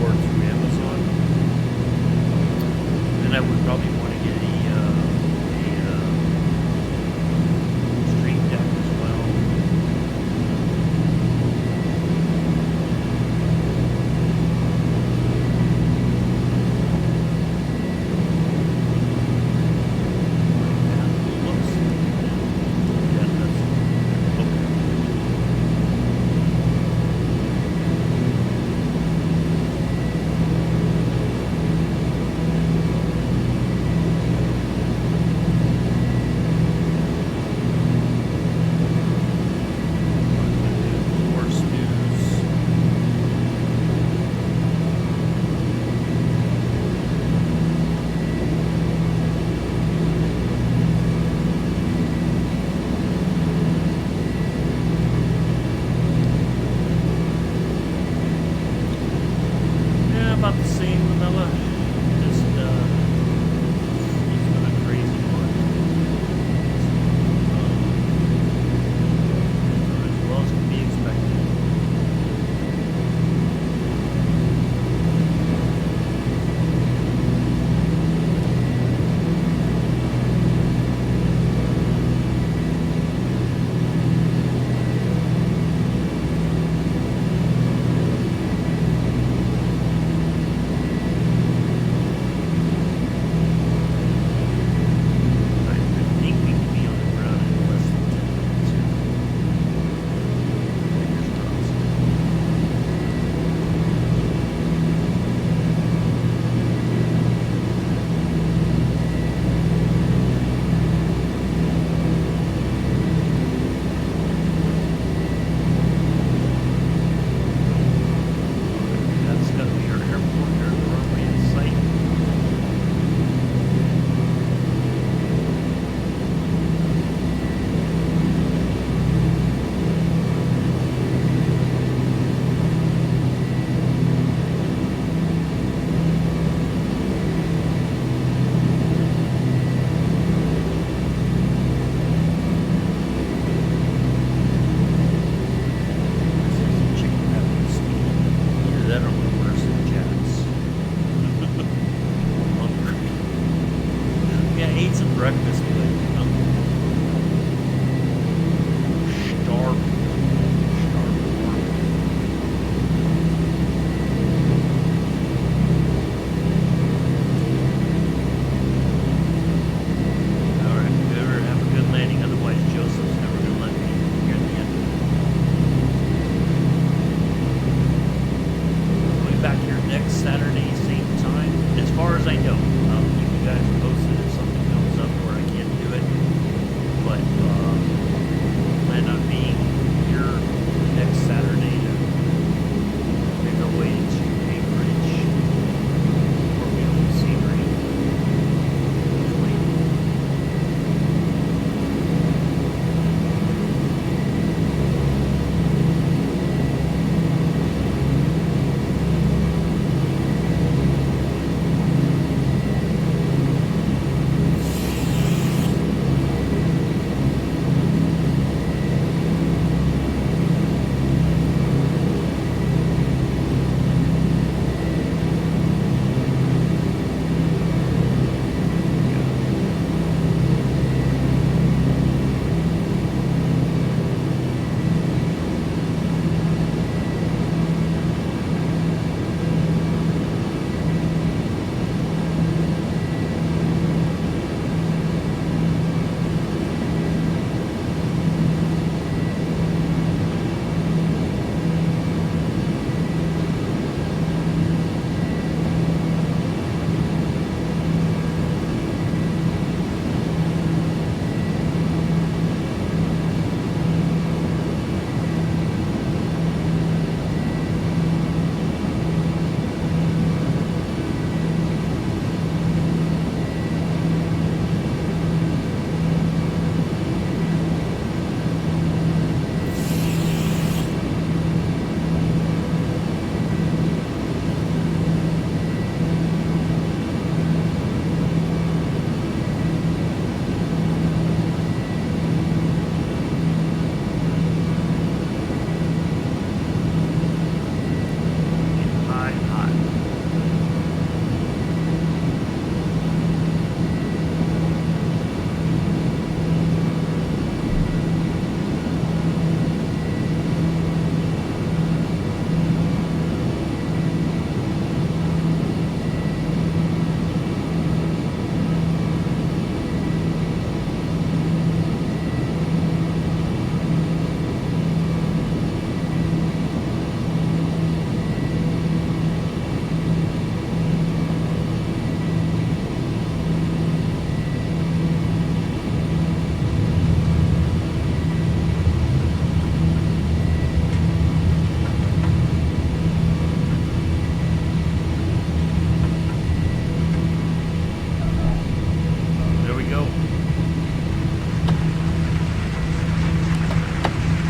or through Amazon. Then I would probably want to get a Stream Deck as well.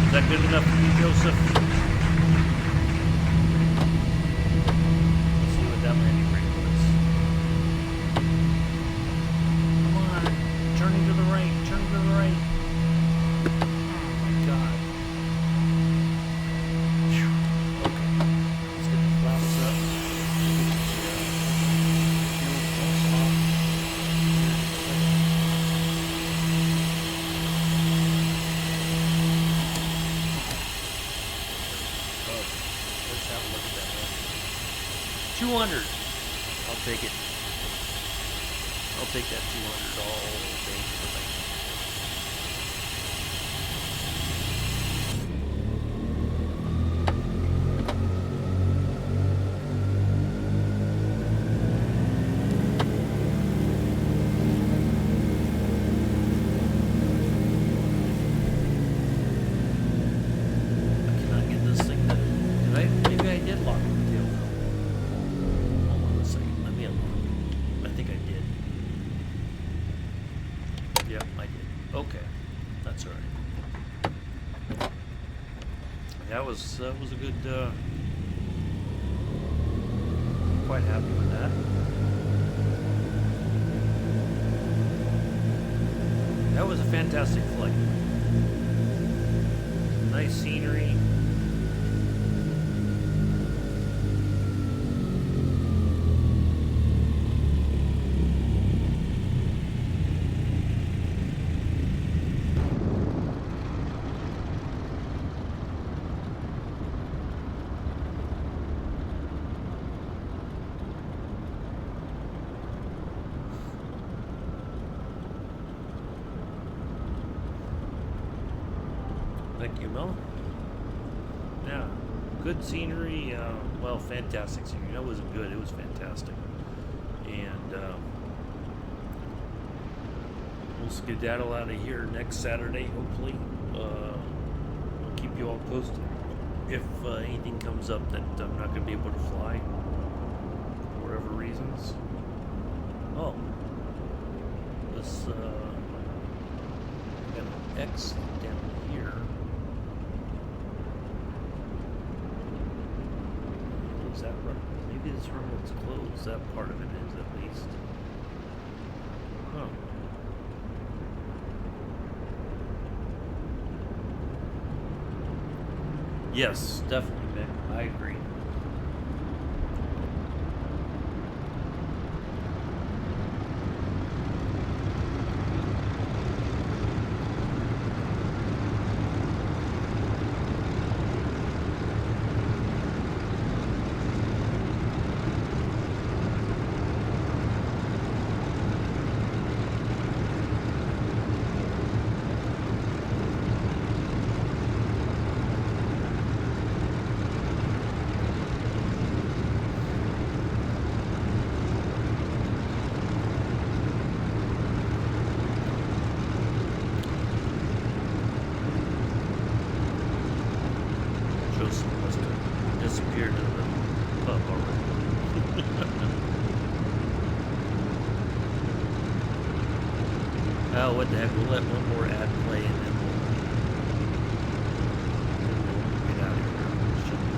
Is that good enough for you, Joseph? Let's see what that landing rate was. Come on, turning to the right, turning to the right. Oh my God. Phew. Okay, let's get the flaps up. Fuel pumps off. Let's have a look at that one. 200. I'll take it. I'll take that 200 all day for me. I cannot get this thing to... Maybe I did lock the tail wheel. Hold on a second. Let me unlock it. I think I did. Yep, I did. Okay. That's all right. That was a good... quite happy with that. That was a fantastic flight. Nice scenery. Thank you, Mel. Yeah, good scenery. Well, fantastic scenery. That wasn't good. It was fantastic. And we'll skedaddle out of here next Saturday, hopefully. I'll keep you all posted if anything comes up that I'm not going to be able to fly for whatever reasons. Oh, this got an X down here. Is that run? Maybe this runway's closed. That part of it is, at least. Huh. Yes, definitely, Mick. I agree. Joseph must have disappeared in the pub already. Oh, what the heck? We'll let one more ad play and then we'll get out of here. Should be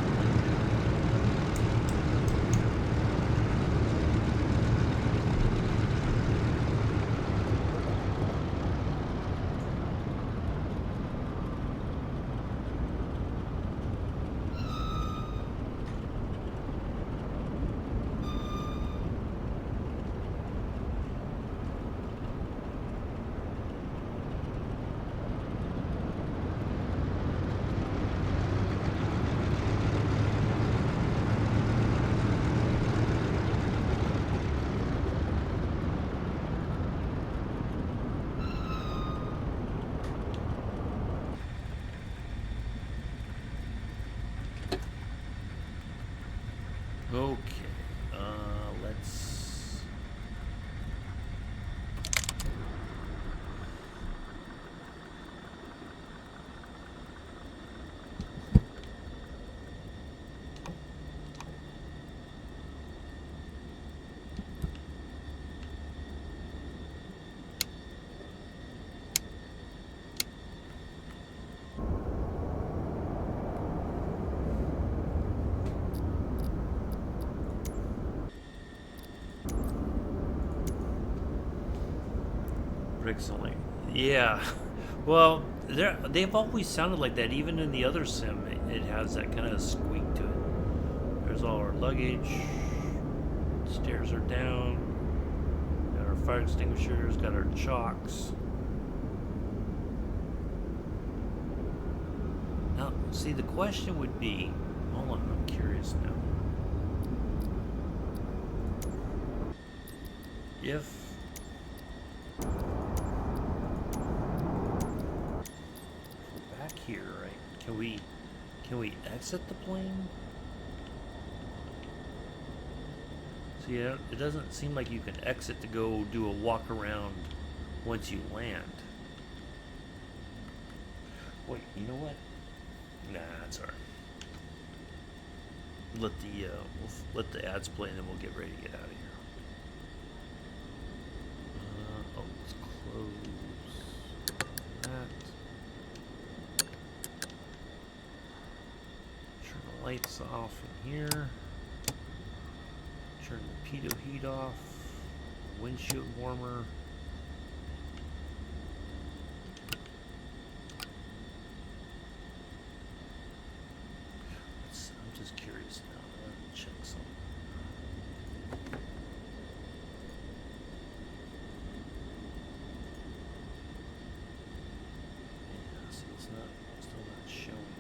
okay, let's... pixel-link. Yeah. Well, they've always sounded like that. Even in the other sim, it has that kind of squeak to it. There's all our luggage. Stairs are down. Got our fire extinguishers. Got our chocks. Now, see, the question would be... Hold on, I'm curious now. If... back here, right? Can we exit the plane? See, it doesn't seem like you can exit to go do a walk around once you land. Wait, you know what? Nah, that's alright. We'll let the ads play and then we'll get ready to get out of here. Oh, let's close that. Turn the lights off in here. Turn the pitot heat off. Windshield warmer. I'm just curious now. Let me check something. Yeah, see, it's still not showing.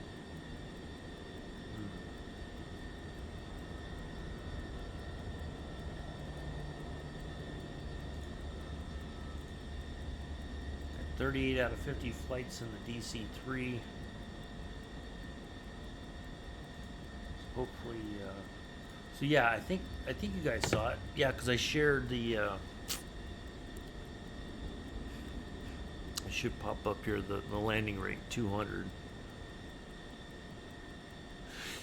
Got 38 out of 50 flights in the DC-3. Hopefully, so yeah, I think you guys saw it. Yeah, because I shared the. It should pop up here the landing rate 200.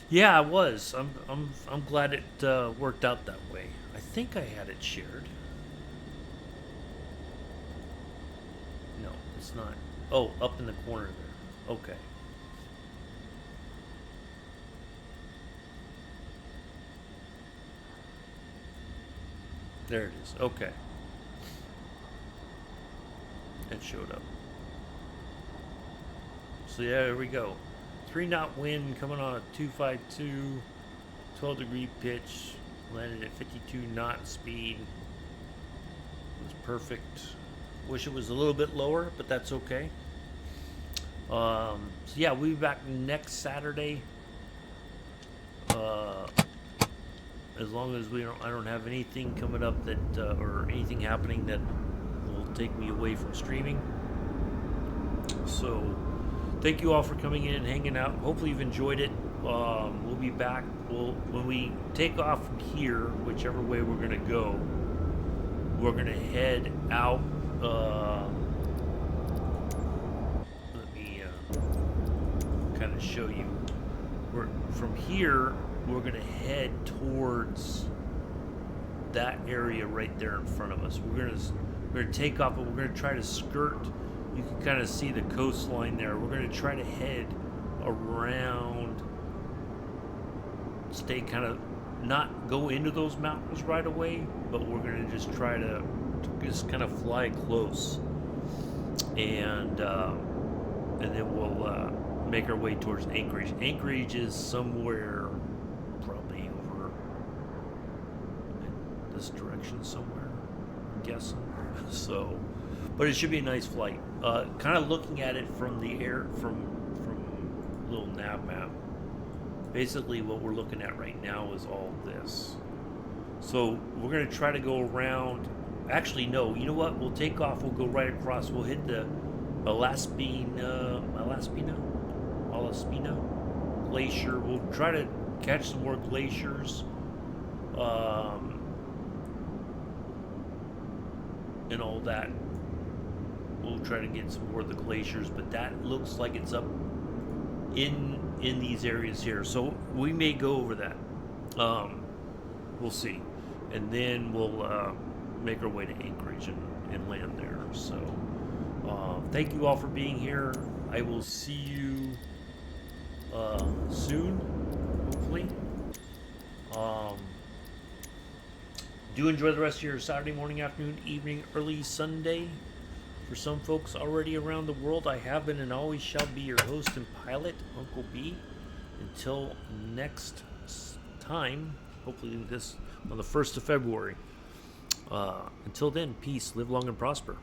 Yeah, it was. I'm glad it worked out that way. I think I had it shared. No, it's not. Oh, up in the corner there. Okay. There it is. Okay. It showed up. So yeah, there we go. 3-knot wind coming on at 252, 12-degree pitch, landed at 52 knot speed. It was perfect. Wish it was a little bit lower, but that's okay. So yeah, we'll be back next Saturday. As long as I don't have anything coming up that or anything happening that will take me away from streaming. So, thank you all for coming in and hanging out. Hopefully you've enjoyed it. We'll be back. When we take off from here, whichever way we're gonna go, we're gonna head out. Let me kind of show you. From here. We're going to head towards that area right there in front of us. We're going to take off, but we're going to try to skirt. You can kind of see the coastline there. We're going to try to head around, stay kind of, not go into those mountains right away, but we're going to just try to just kind of fly close, and then we'll make our way towards Anchorage. Anchorage is somewhere probably over in this direction somewhere, I'm guessing. So, but it should be a nice flight. Kind of looking at it from the air, from little nav map. Basically, what we're looking at right now is all this. So we're gonna try to go around. Actually, no. You know what? We'll take off. We'll go right across. We'll hit the Alaspina Glacier. We'll try to catch some more glaciers, and all that. We'll try to get some more of the glaciers, but that looks like it's up in these areas here. So we may go over that. We'll see, and then we'll make our way to Anchorage and land there. So thank you all for being here. I will see you soon, hopefully. Do enjoy the rest of your Saturday morning, afternoon, evening, early Sunday. For some folks already around the world, I have been and always shall be your host and pilot, Uncle B. Until next time, hopefully this on the 1st of February. Until then, peace, live long and prosper.